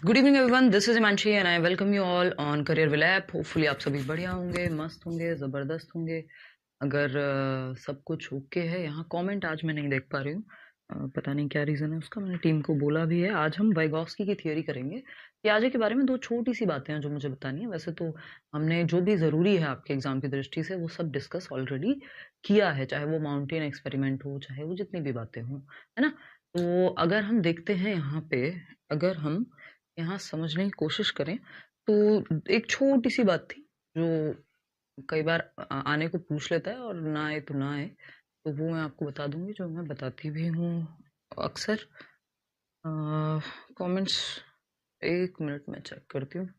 Good evening everyone, this is Himanshi and I welcome you all on career will app. Hopefully आप सभी बढ़िया होंगे, मस्त होंगे, ज़बरदस्त होंगे। अगर सब कुछ ओके है। यहाँ कमेंट आज मैं नहीं देख पा रही हूँ, पता नहीं क्या रीज़न है उसका। मैंने टीम को बोला भी है। आज हम वाइगॉस्की की थियोरी करेंगे। पियाजे के बारे में दो छोटी सी बातें हैं जो मुझे बतानी है। वैसे तो हमने जो भी ज़रूरी है आपके एग्जाम की दृष्टि से वो सब डिस्कस ऑलरेडी किया है, चाहे वो माउंटेन एक्सपेरिमेंट हो, चाहे वो जितनी भी बातें हों, है ना। तो अगर हम देखते हैं यहाँ पे, अगर हम यहाँ समझने की कोशिश करें तो एक छोटी सी बात थी जो कई बार आने को पूछ लेता है और ना आए तो ना आए, तो वो मैं आपको बता दूंगी, जो मैं बताती भी हूँ अक्सर। कमेंट्स एक मिनट में चेक करती हूँ।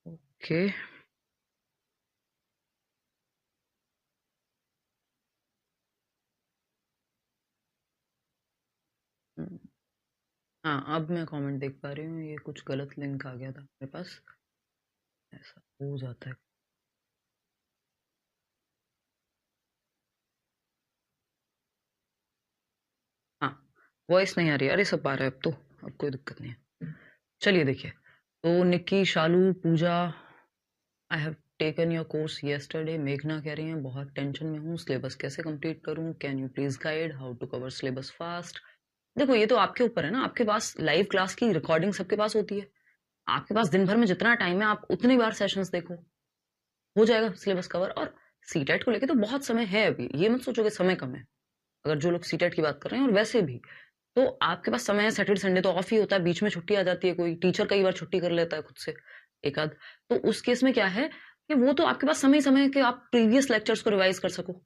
ओके, हाँ अब मैं कमेंट देख पा रही हूँ। ये कुछ गलत लिंक आ गया था मेरे पास, ऐसा हो जाता है। हाँ, वॉइस नहीं आ रही है। अरे सब आ रहा है अब तो, अब कोई दिक्कत नहीं है। चलिए देखिए, तो Nikki, Shalu, Pooja, I have taken your course yesterday. मेघना कह रही हैं बहुत टेंशन में हूँ, सिलेबस कैसे कंप्लीट करूँ, can you please guide how to cover syllabus fast. देखो ये तो आपके ऊपर है ना, आपके पास लाइव क्लास की रिकॉर्डिंग सबके पास होती है। आपके पास दिन भर में जितना टाइम है आप उतनी बार सेशंस देखो, हो जाएगा सिलेबस कवर। और सीटेट को लेके तो बहुत समय है अभी, ये मत सोचो कि समय कम है। अगर जो लोग सीटेट की बात कर रहे हैं, और वैसे भी तो आपके पास समय है। सैटरडे संडे तो ऑफ ही होता है, बीच में छुट्टी आ जाती है, कोई टीचर कई बार छुट्टी कर लेता है खुद से एक आध। तो उस केस में क्या है कि वो तो आपके पास समय समय है कि आप प्रीवियस लेक्चर्स को रिवाइज कर सको,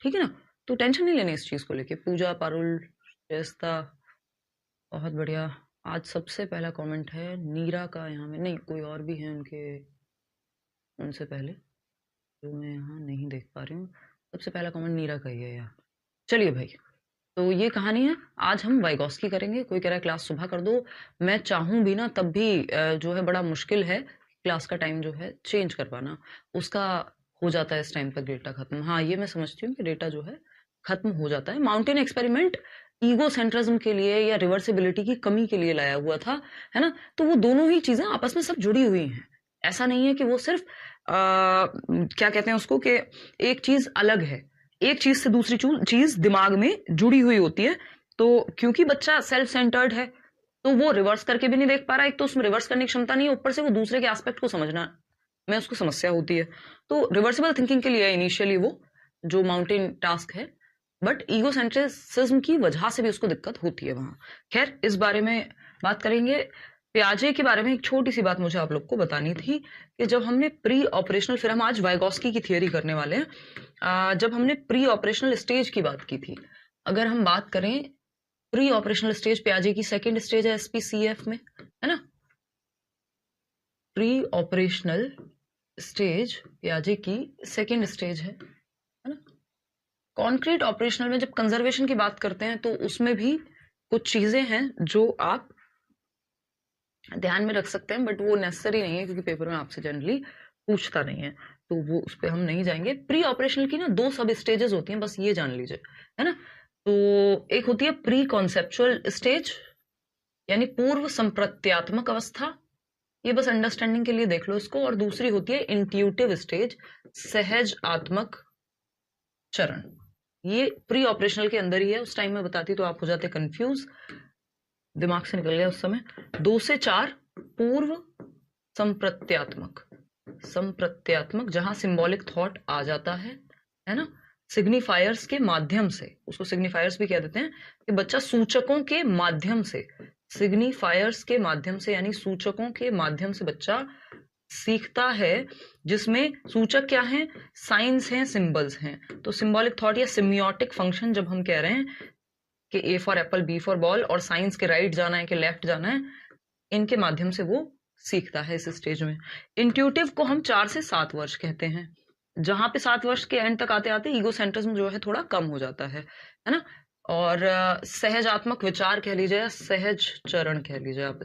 ठीक है ना। तो टेंशन नहीं लेनी इस चीज को लेके। पूजा, पारुल, जयस्ता, बहुत बढ़िया। आज सबसे पहला कमेंट है नीरा का, यहाँ में नहीं, कोई और भी है उनके, उनसे पहले जो मैं यहाँ नहीं देख पा रही हूँ। सबसे पहला कमेंट नीरा का ही है यार। चलिए भाई, तो ये कहानी है। आज हम वाइगॉस्की करेंगे। कोई कह रहा है क्लास सुबह कर दो, मैं चाहूँ भी ना तब भी जो है बड़ा मुश्किल है क्लास का टाइम जो है चेंज कर पाना। उसका हो जाता है इस टाइम तक डेटा खत्म। हाँ ये मैं समझती हूँ कि डेटा जो है खत्म हो जाता है। माउंटेन एक्सपेरिमेंट ईगो सेंट्रिज्म के लिए या रिवर्सिबिलिटी की कमी के लिए लाया हुआ था, है ना। तो वो दोनों ही चीजें आपस में सब जुड़ी हुई हैं। ऐसा नहीं है कि वो सिर्फ क्या कहते हैं उसको, कि एक चीज अलग है। एक चीज से दूसरी चीज दिमाग में जुड़ी हुई होती है। तो क्योंकि बच्चा सेल्फ सेंटर्ड है तो वो रिवर्स करके भी नहीं देख पा रहा। एक तो उसमें रिवर्स करने की क्षमता नहीं है, ऊपर से वो दूसरे के एस्पेक्ट को समझना में उसको समस्या होती है। तो रिवर्सिबल थिंकिंग के लिए इनिशियली वो जो माउंटेन टास्क है, बट ईगोसेंट्रिसिज्म की वजह से भी उसको दिक्कत होती है वहां। खैर इस बारे में बात करेंगे। प्याजे के बारे में एक छोटी सी बात मुझे आप लोग को बतानी थी कि जब हमने प्री ऑपरेशनल, फिर हम आज वाइगॉस्की की थियोरी करने वाले हैं। जब हमने प्री ऑपरेशनल स्टेज की बात की थी, अगर हम बात करें प्री ऑपरेशनल स्टेज, प्याजे की सेकेंड स्टेज है एसपीसीएफ में, है ना। प्री ऑपरेशनल स्टेज प्याजे की सेकेंड स्टेज है ना। कॉन्क्रीट ऑपरेशनल में जब कंजर्वेशन की बात करते हैं तो उसमें भी कुछ चीजें हैं जो आप ध्यान में रख सकते हैं, बट वो नेसेसरी नहीं है क्योंकि पेपर में आपसे जनरली पूछता नहीं है, तो वो उस पर हम नहीं जाएंगे। प्री ऑपरेशनल की ना दो सब स्टेजेस होती हैं, बस ये जान लीजिए, है ना। तो एक होती है प्री कॉन्सेप्चुअल स्टेज, यानी पूर्व संप्रत्यात्मक अवस्था, ये बस अंडरस्टैंडिंग के लिए देख लो इसको। और दूसरी होती है इंट्यूटिव स्टेज, सहज आत्मक चरण। ये प्री ऑपरेशनल के अंदर ही है। उस टाइम में बताती तो आप हो जाते कंफ्यूज, दिमाग से निकल गया उस समय। 2 से 4 पूर्व संप्रत्यात्मक, संप्रत्यात्मक जहां सिंबॉलिक थॉट आ जाता है ना। सिग्निफायर्स के माध्यम से, उसको सिग्निफायर्स भी कह देते हैं, कि बच्चा सूचकों के माध्यम से, सिग्निफायर्स के माध्यम से यानी सूचकों के माध्यम से बच्चा सीखता है, जिसमें सूचक क्या है, साइंस हैं, सिंबल्स हैं। तो सिंबॉलिक थॉट या सिम्योटिक फंक्शन जब हम कह रहे हैं कि A for apple, B for ball, और साइंस के राइट जाना है कि लेफ्ट जाना है, इनके माध्यम से वो सीखता है इस स्टेज में। इंट्यूटिव को हम 4 से 7 वर्ष कहते हैं, जहां पे 7 वर्ष के एंड तक आते आते ईगोसेंट्रिज्म जो है थोड़ा कम हो जाता है ना। और सहजात्मक विचार कह लीजिए, सहज चरण कह लीजिए आप,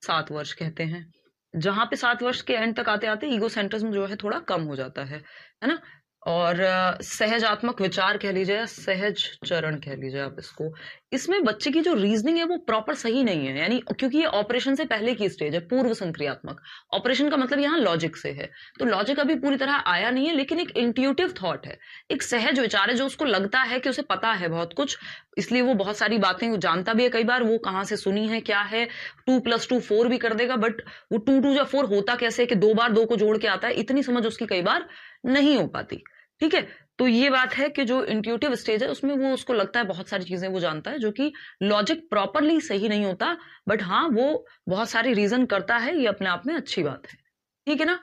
7 वर्ष कहते हैं, जहां पे 7 वर्ष के एंड तक आते आते ईगोसेंट्रिज्म जो है थोड़ा कम हो जाता है ना। और सहजात्मक विचार कह लीजिए या सहज चरण कह लीजिए आप इसको। इसमें बच्चे की जो रीजनिंग है वो प्रॉपर सही नहीं है, यानी क्योंकि ये ऑपरेशन से पहले की स्टेज है, पूर्व संक्रियात्मक। ऑपरेशन का मतलब यहाँ लॉजिक से है, तो लॉजिक अभी पूरी तरह आया नहीं है, लेकिन एक इंट्यूटिव थॉट है, एक सहज विचार है जो उसको लगता है कि उसे पता है बहुत कुछ, इसलिए वो बहुत सारी बातें वो जानता भी है। कई बार वो कहाँ से सुनी है क्या है, 2+2 4 भी कर देगा, बट वो 2 या 4 होता कैसे कि 2 बार 2 को जोड़ के आता है, इतनी समझ उसकी कई बार नहीं हो पाती। ठीक है, तो ये बात है कि जो इंट्यूटिव स्टेज है उसमें वो उसको लगता है बहुत सारी चीजें वो जानता है, जो कि लॉजिक प्रॉपरली सही नहीं होता, बट हाँ वो बहुत सारी रीजन करता है, ये अपने आप में अच्छी बात है। ठीक है ना।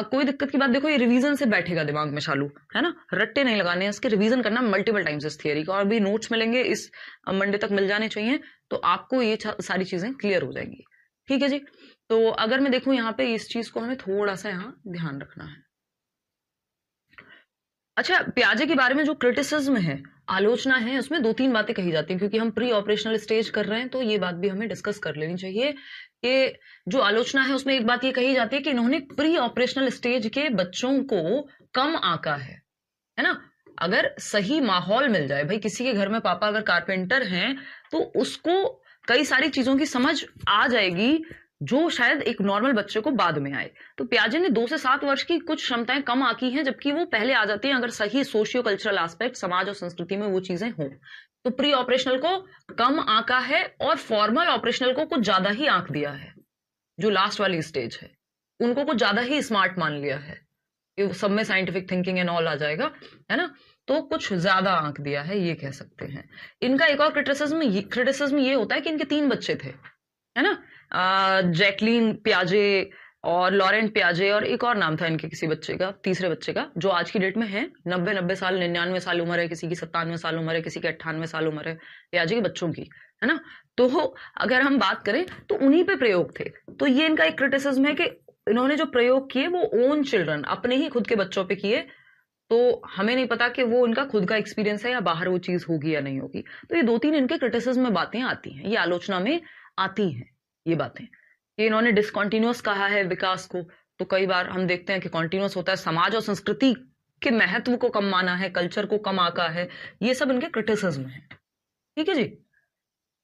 कोई दिक्कत की बात, देखो ये रिवीजन से बैठेगा दिमाग में शालू, है ना, रट्टे नहीं लगाने हैं इसके, रिवीजन करना मल्टीपल टाइम्स इस थियरी का, और भी नोट्स मिलेंगे इस मंडे तक मिल जाने चाहिए, तो आपको ये सारी चीजें क्लियर हो जाएंगी। ठीक है जी। तो अगर मैं देखूं यहाँ पे इस चीज को हमें थोड़ा सा यहाँ ध्यान रखना है। अच्छा, प्याजे के बारे में जो क्रिटिसिज्म है, आलोचना है, उसमें 2-3 बातें कही जाती हैं, क्योंकि हम प्री ऑपरेशनल स्टेज कर रहे हैं तो ये बात भी हमें डिस्कस कर लेनी चाहिए कि जो आलोचना है उसमें एक बात ये कही जाती है कि इन्होंने प्री ऑपरेशनल स्टेज के बच्चों को कम आंका है ना। अगर सही माहौल मिल जाए, भाई किसी के घर में पापा अगर कारपेंटर हैं तो उसको कई सारी चीजों की समझ आ जाएगी जो शायद एक नॉर्मल बच्चे को बाद में आए। तो प्याजे ने 2 से 7 वर्ष की कुछ क्षमताएं कम आकी हैं, जबकि वो पहले आ जाती हैं अगर सही सोशियो कल्चरल एस्पेक्ट समाज और संस्कृति में वो चीजें हों। तो प्री ऑपरेशनल को कम आंका है और फॉर्मल ऑपरेशनल को कुछ ज्यादा ही आंक दिया है। जो लास्ट वाली स्टेज है उनको कुछ ज्यादा ही स्मार्ट मान लिया है, सब में साइंटिफिक थिंकिंग एंड ऑल आ जाएगा, है ना, तो कुछ ज्यादा आंक दिया है, ये कह सकते हैं। इनका एक और क्रिटिसिज्म ये होता है कि इनके 3 बच्चे थे, है ना, जैकलीन प्याजे और लॉरेंट प्याजे, और एक और नाम था इनके किसी बच्चे का, तीसरे बच्चे का, जो आज की डेट में है 90 साल, 99 साल उम्र है, किसी की 97 साल उम्र है, किसी की 98 साल उम्र है, प्याजे के बच्चों की, है ना। तो अगर हम बात करें तो उन्हीं पे प्रयोग थे। तो ये इनका एक क्रिटिसिज्म है कि इन्होंने जो प्रयोग किए वो ओन चिल्ड्रन, अपने ही खुद के बच्चों पे किए, तो हमें नहीं पता कि वो इनका खुद का एक्सपीरियंस है या बाहर वो चीज होगी या नहीं होगी। तो ये 2-3 इनके क्रिटिसिज्म में बातें आती हैं, ये आलोचना में आती हैं ये बातें, कि इन्होंने डिसकॉन्टिन्यूअस कहा है विकास को। तो कई बार हम देखते हैं कि कॉन्टिन्यूअस होता है, समाज और संस्कृति के महत्व को कम माना है, कल्चर को कम आका है, ये सब इनके क्रिटिसिज्म है। ठीक है जी,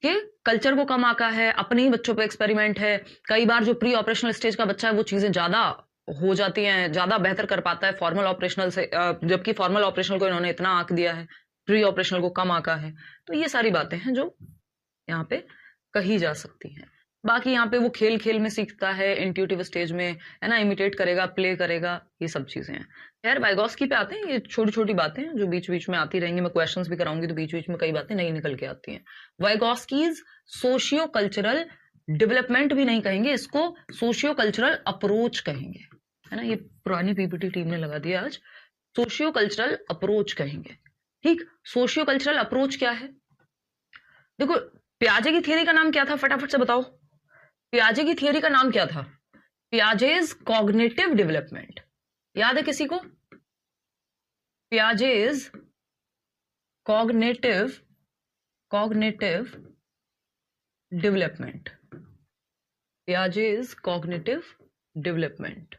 कि कल्चर को कम आका है, अपने ही बच्चों पे एक्सपेरिमेंट है, कई बार जो प्री ऑपरेशनल स्टेज का बच्चा है वो चीजें ज्यादा हो जाती हैं, ज्यादा बेहतर कर पाता है फॉर्मल ऑपरेशनल से, जबकि फॉर्मल ऑपरेशनल को इन्होंने इतना आंक दिया है, प्री ऑपरेशनल को कम आका है। तो ये सारी बातें हैं जो यहाँ पे कही जा सकती हैं। बाकी यहाँ पे वो खेल खेल में सीखता है, इंट्यूटिव स्टेज में, है ना, इमिटेट करेगा, प्ले करेगा, ये सब चीजें हैं। खैर वाइगॉस्की पे आते हैं, ये छोटी छोटी बातें हैं जो बीच बीच में आती रहेंगी, मैं क्वेश्चंस भी कराऊंगी तो बीच बीच में कई बातें नई निकल के आती हैं। वाइगॉस्कीज सोशियो कल्चरल डेवलपमेंट भी नहीं कहेंगे इसको, सोशियो कल्चरल अप्रोच कहेंगे, है ना, ये पुरानी पीपीटी टीम ने लगा दिया आज, सोशियो कल्चरल अप्रोच कहेंगे। ठीक, सोशियो कल्चरल अप्रोच क्या है, देखो प्याजे की थियरी का नाम क्या था, फटाफट से बताओ, प्याजे की थियरी का नाम क्या था, प्याजेज कॉग्निटिव डेवलपमेंट, याद है किसी को, प्याजेज कॉग्निटिव डेवलपमेंट, प्याजेज कॉग्निटिव डेवलपमेंट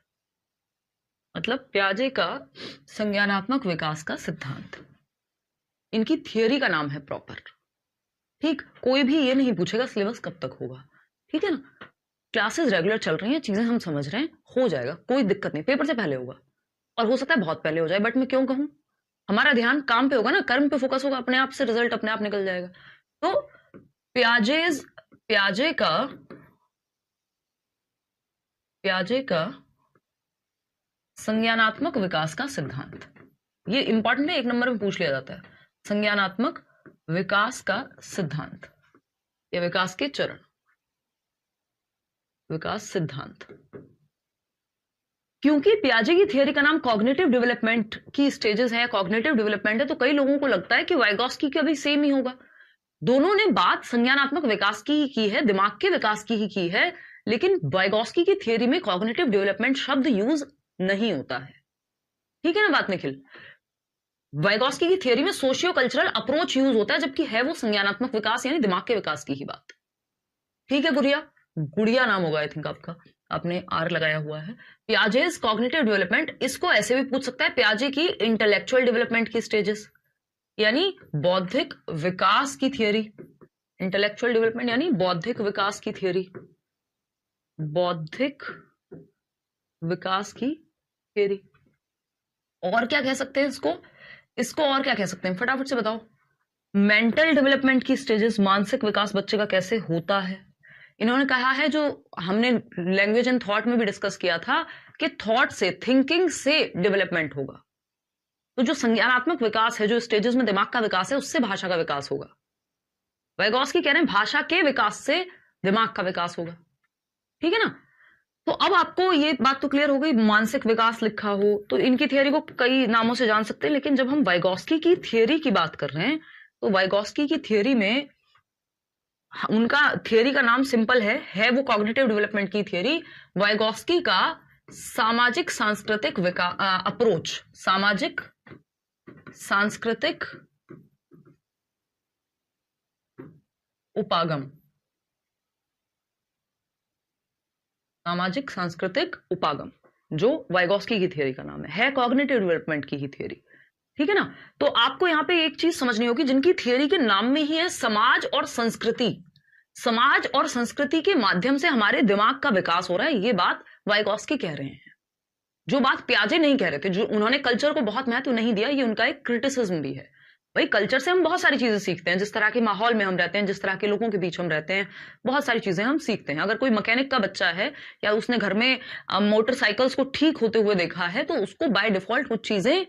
मतलब प्याजे का संज्ञानात्मक विकास का सिद्धांत, इनकी थियरी का नाम है प्रॉपर। ठीक, कोई भी ये नहीं पूछेगा सिलेबस कब तक होगा, ठीक है ना, क्लासेस रेगुलर चल रही हैं, चीजें हम समझ रहे हैं, हो जाएगा, कोई दिक्कत नहीं, पेपर से पहले होगा, और हो सकता है बहुत पहले हो जाए, बट मैं क्यों कहूं, हमारा ध्यान काम पे होगा ना, कर्म पे फोकस होगा, अपने आप से रिजल्ट अपने आप निकल जाएगा। तो प्याजे का संज्ञानात्मक विकास का सिद्धांत, ये इंपॉर्टेंट है, 1 नंबर में पूछ लिया जाता है, संज्ञानात्मक विकास का सिद्धांत या विकास के चरण, विकास सिद्धांत। क्योंकि प्याजे की थियरी का नाम कॉग्निटिव डेवलपमेंट की स्टेजेस है, कॉग्निटिव डेवलपमेंट है, तो कई लोगों को लगता है कि वाइगॉस्की का भी सेम ही होगा। दोनों ने बात संज्ञानात्मक विकास की ही की है, दिमाग के विकास की ही की है, लेकिन वाइगॉस्की की थियरी में कॉग्निटिव डेवलपमेंट शब्द यूज नहीं होता है। ठीक है ना बात निखिल, वाइगॉस्की की थियरी में सोशियो कल्चरल अप्रोच यूज होता है, जबकि है वो संज्ञानात्मक विकास यानी दिमाग के विकास की ही बात। ठीक है गुड़िया नाम होगा आई थिंक आपका, आपने आर लगाया हुआ है। पियाजेस कॉग्निटिव डेवलपमेंट, इसको ऐसे भी पूछ सकता है, पियाजे की इंटेलेक्चुअल डेवलपमेंट की स्टेजेस, यानी बौद्धिक विकास की थियरी। इंटेलेक्चुअल डेवलपमेंट यानी बौद्धिक विकास की थियरी, बौद्धिक विकास की थियरी। और क्या कह सकते हैं इसको और क्या कह सकते हैं, फटाफट से बताओ। मेंटल डेवलपमेंट की स्टेजेस, मानसिक विकास बच्चे का कैसे होता है। इन्होंने कहा है, जो हमने लैंग्वेज एंड थॉट में भी डिस्कस किया था, कि थॉट से, थिंकिंग से डेवलपमेंट होगा। तो जो संज्ञानात्मक विकास है, जो स्टेजेस में दिमाग का विकास है, उससे भाषा का विकास होगा। वाइगोस्की कह रहे हैं भाषा के विकास से दिमाग का विकास होगा। ठीक है ना। तो अब आपको ये बात तो क्लियर हो गई, मानसिक विकास लिखा हो तो इनकी थियरी को कई नामों से जान सकते हैं, लेकिन जब हम वाइगोस्की की थियरी की बात कर रहे हैं तो वाइगोस्की की थियरी में उनका थियरी का नाम सिंपल है वो कॉग्निटिव डेवलपमेंट की थियरी। वाइगोस्की का सामाजिक सांस्कृतिक अप्रोच, सामाजिक सांस्कृतिक उपागम, सामाजिक सांस्कृतिक उपागम, जो वाइगोस्की की थियरी का नाम है कॉग्निटिव डेवलपमेंट की ही थियरी। ठीक है ना। तो आपको यहां पे एक चीज समझनी होगी, जिनकी थियरी के नाम में ही है समाज और संस्कृति। समाज और संस्कृति के माध्यम से हमारे दिमाग का विकास हो रहा है, ये बात वाइगोस्की कह रहे हैं, जो बात पियाजे नहीं कह रहे थे। जो उन्होंने कल्चर को बहुत महत्व नहीं दिया, ये उनका एक क्रिटिसिज्म भी है। भाई कल्चर से हम बहुत सारी चीजें सीखते हैं, जिस तरह के माहौल में हम रहते हैं, जिस तरह के लोगों के बीच हम रहते हैं, बहुत सारी चीजें हम सीखते हैं। अगर कोई मैकेनिक का बच्चा है या उसने घर में मोटरसाइकिल्स को ठीक होते हुए देखा है, तो उसको बाय डिफॉल्ट कुछ चीजें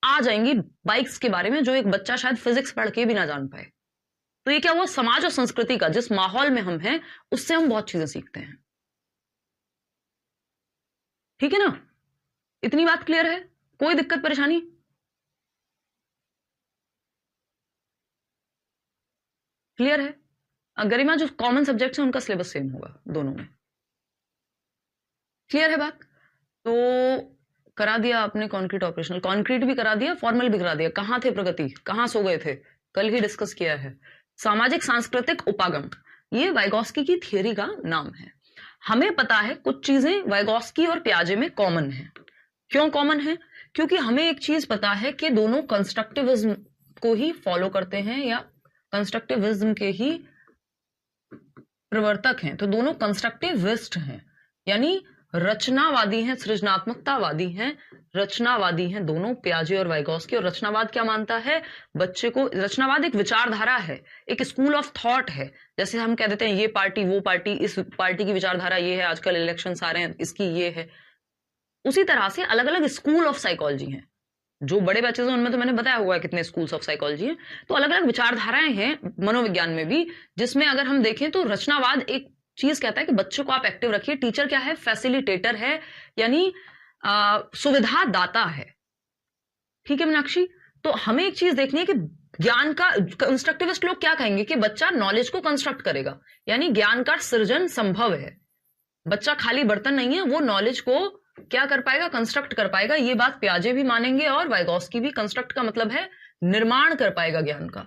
आ जाएंगी बाइक्स के बारे में, जो एक बच्चा शायद फिजिक्स पढ़ के भी ना जान पाए। तो ये क्या हुआ, समाज और संस्कृति का, जिस माहौल में हम हैं उससे हम बहुत चीजें सीखते हैं। ठीक है ना। इतनी बात क्लियर है, कोई दिक्कत परेशानी? क्लियर है। गरिमा, जो कॉमन सब्जेक्ट्स हैं उनका सिलेबस सेम होगा दोनों में। क्लियर है बात? तो करा दिया आपने कॉन्क्रीट ऑपरेशनल, कॉन्क्रीट भी करा दिया, फॉर्मल भी करा दिया। कहां थे प्रगति, कहां सो गए थे, कल ही डिस्कस किया है। सामाजिक सांस्कृतिक उपागम, ये वाइगोस्की की थियरी का नाम है। हमें पता है कुछ चीजें वाइगोस्की और पियाजे में कॉमन है। क्यों कॉमन है? क्योंकि हमें एक चीज पता है कि दोनों कंस्ट्रक्टिविज्म को ही फॉलो करते हैं, या कंस्ट्रक्टिविज्म के ही प्रवर्तक हैं। तो दोनों कंस्ट्रक्टिविस्ट हैं, यानी रचनावादी हैं, सृजनात्मकतावादी हैं, रचनावादी हैं दोनों, पियाजे और वाइगोस्की। और रचनावाद क्या मानता है बच्चे को? रचनावाद एक विचारधारा है, एक स्कूल ऑफ थॉट है। जैसे हम कह देते हैं ये पार्टी वो पार्टी, इस पार्टी की विचारधारा ये है, आजकल इलेक्शंस आ रहे हैं इसकी ये है। उसी तरह से अलग अलग स्कूल ऑफ साइकोलॉजी हैं। जो बड़े बैचेस हैं उनमें तो मैंने बताया हुआ है कितने स्कूल्स ऑफ साइकोलॉजी हैं। तो अलग अलग विचारधाराएं हैं मनोविज्ञान में भी, जिसमें अगर हम देखें तो रचनावाद एक चीज कहता है कि बच्चों को आप एक्टिव रखिए। टीचर क्या है? फैसिलिटेटर है, यानी सुविधा दाता है। ठीक है मीनाक्षी। तो हमें एक चीज देखनी है कि ज्ञान का, कंस्ट्रक्टिविस्ट लोग क्या कहेंगे कि बच्चा नॉलेज को कंस्ट्रक्ट करेगा, यानी ज्ञान का सृजन संभव है। बच्चा खाली बर्तन नहीं है, वो नॉलेज को क्या कर पाएगा? कंस्ट्रक्ट कर पाएगा। ये बात पियाजे भी मानेंगे और वाइगोस्की भी। कंस्ट्रक्ट का मतलब है निर्माण कर पाएगा ज्ञान का।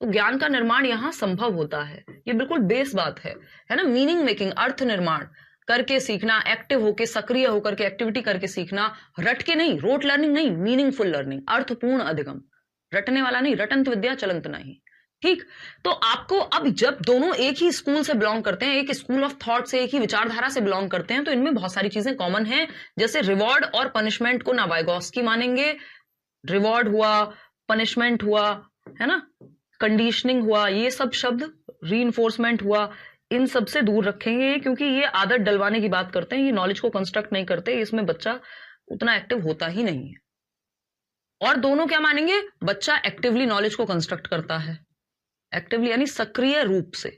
तो ज्ञान का निर्माण यहां संभव होता है, ये बिल्कुल बेस बात है ना। मीनिंग मेकिंग, अर्थ निर्माण करके सीखना, एक्टिव होके, सक्रिय होकर के एक्टिविटी करके सीखना, रट के नहीं, रोट लर्निंग नहीं, मीनिंगफुल लर्निंग, अर्थपूर्ण अधिगम। रटने वाला नहीं, रटंत विद्या चलंत नहीं। ठीक। तो आपको अब जब दोनों एक ही स्कूल से बिलोंग करते हैं, एक स्कूल ऑफ थॉट से, एक ही विचारधारा से बिलोंग करते हैं, तो इनमें बहुत सारी चीजें कॉमन हैं। जैसे रिवॉर्ड और पनिशमेंट को ना वाइगोस्की मानेंगे, रिवॉर्ड हुआ, पनिशमेंट हुआ, है ना, कंडीशनिंग हुआ, ये सब शब्द, रीइंफोर्समेंट हुआ, इन सब से दूर रखेंगे, क्योंकि ये आदत डलवाने की बात करते हैं, ये नॉलेज को कंस्ट्रक्ट नहीं करते, इसमें बच्चा उतना एक्टिव होता ही नहीं है। और दोनों क्या मानेंगे? बच्चा एक्टिवली नॉलेज को कंस्ट्रक्ट करता है, एक्टिवली यानी सक्रिय रूप से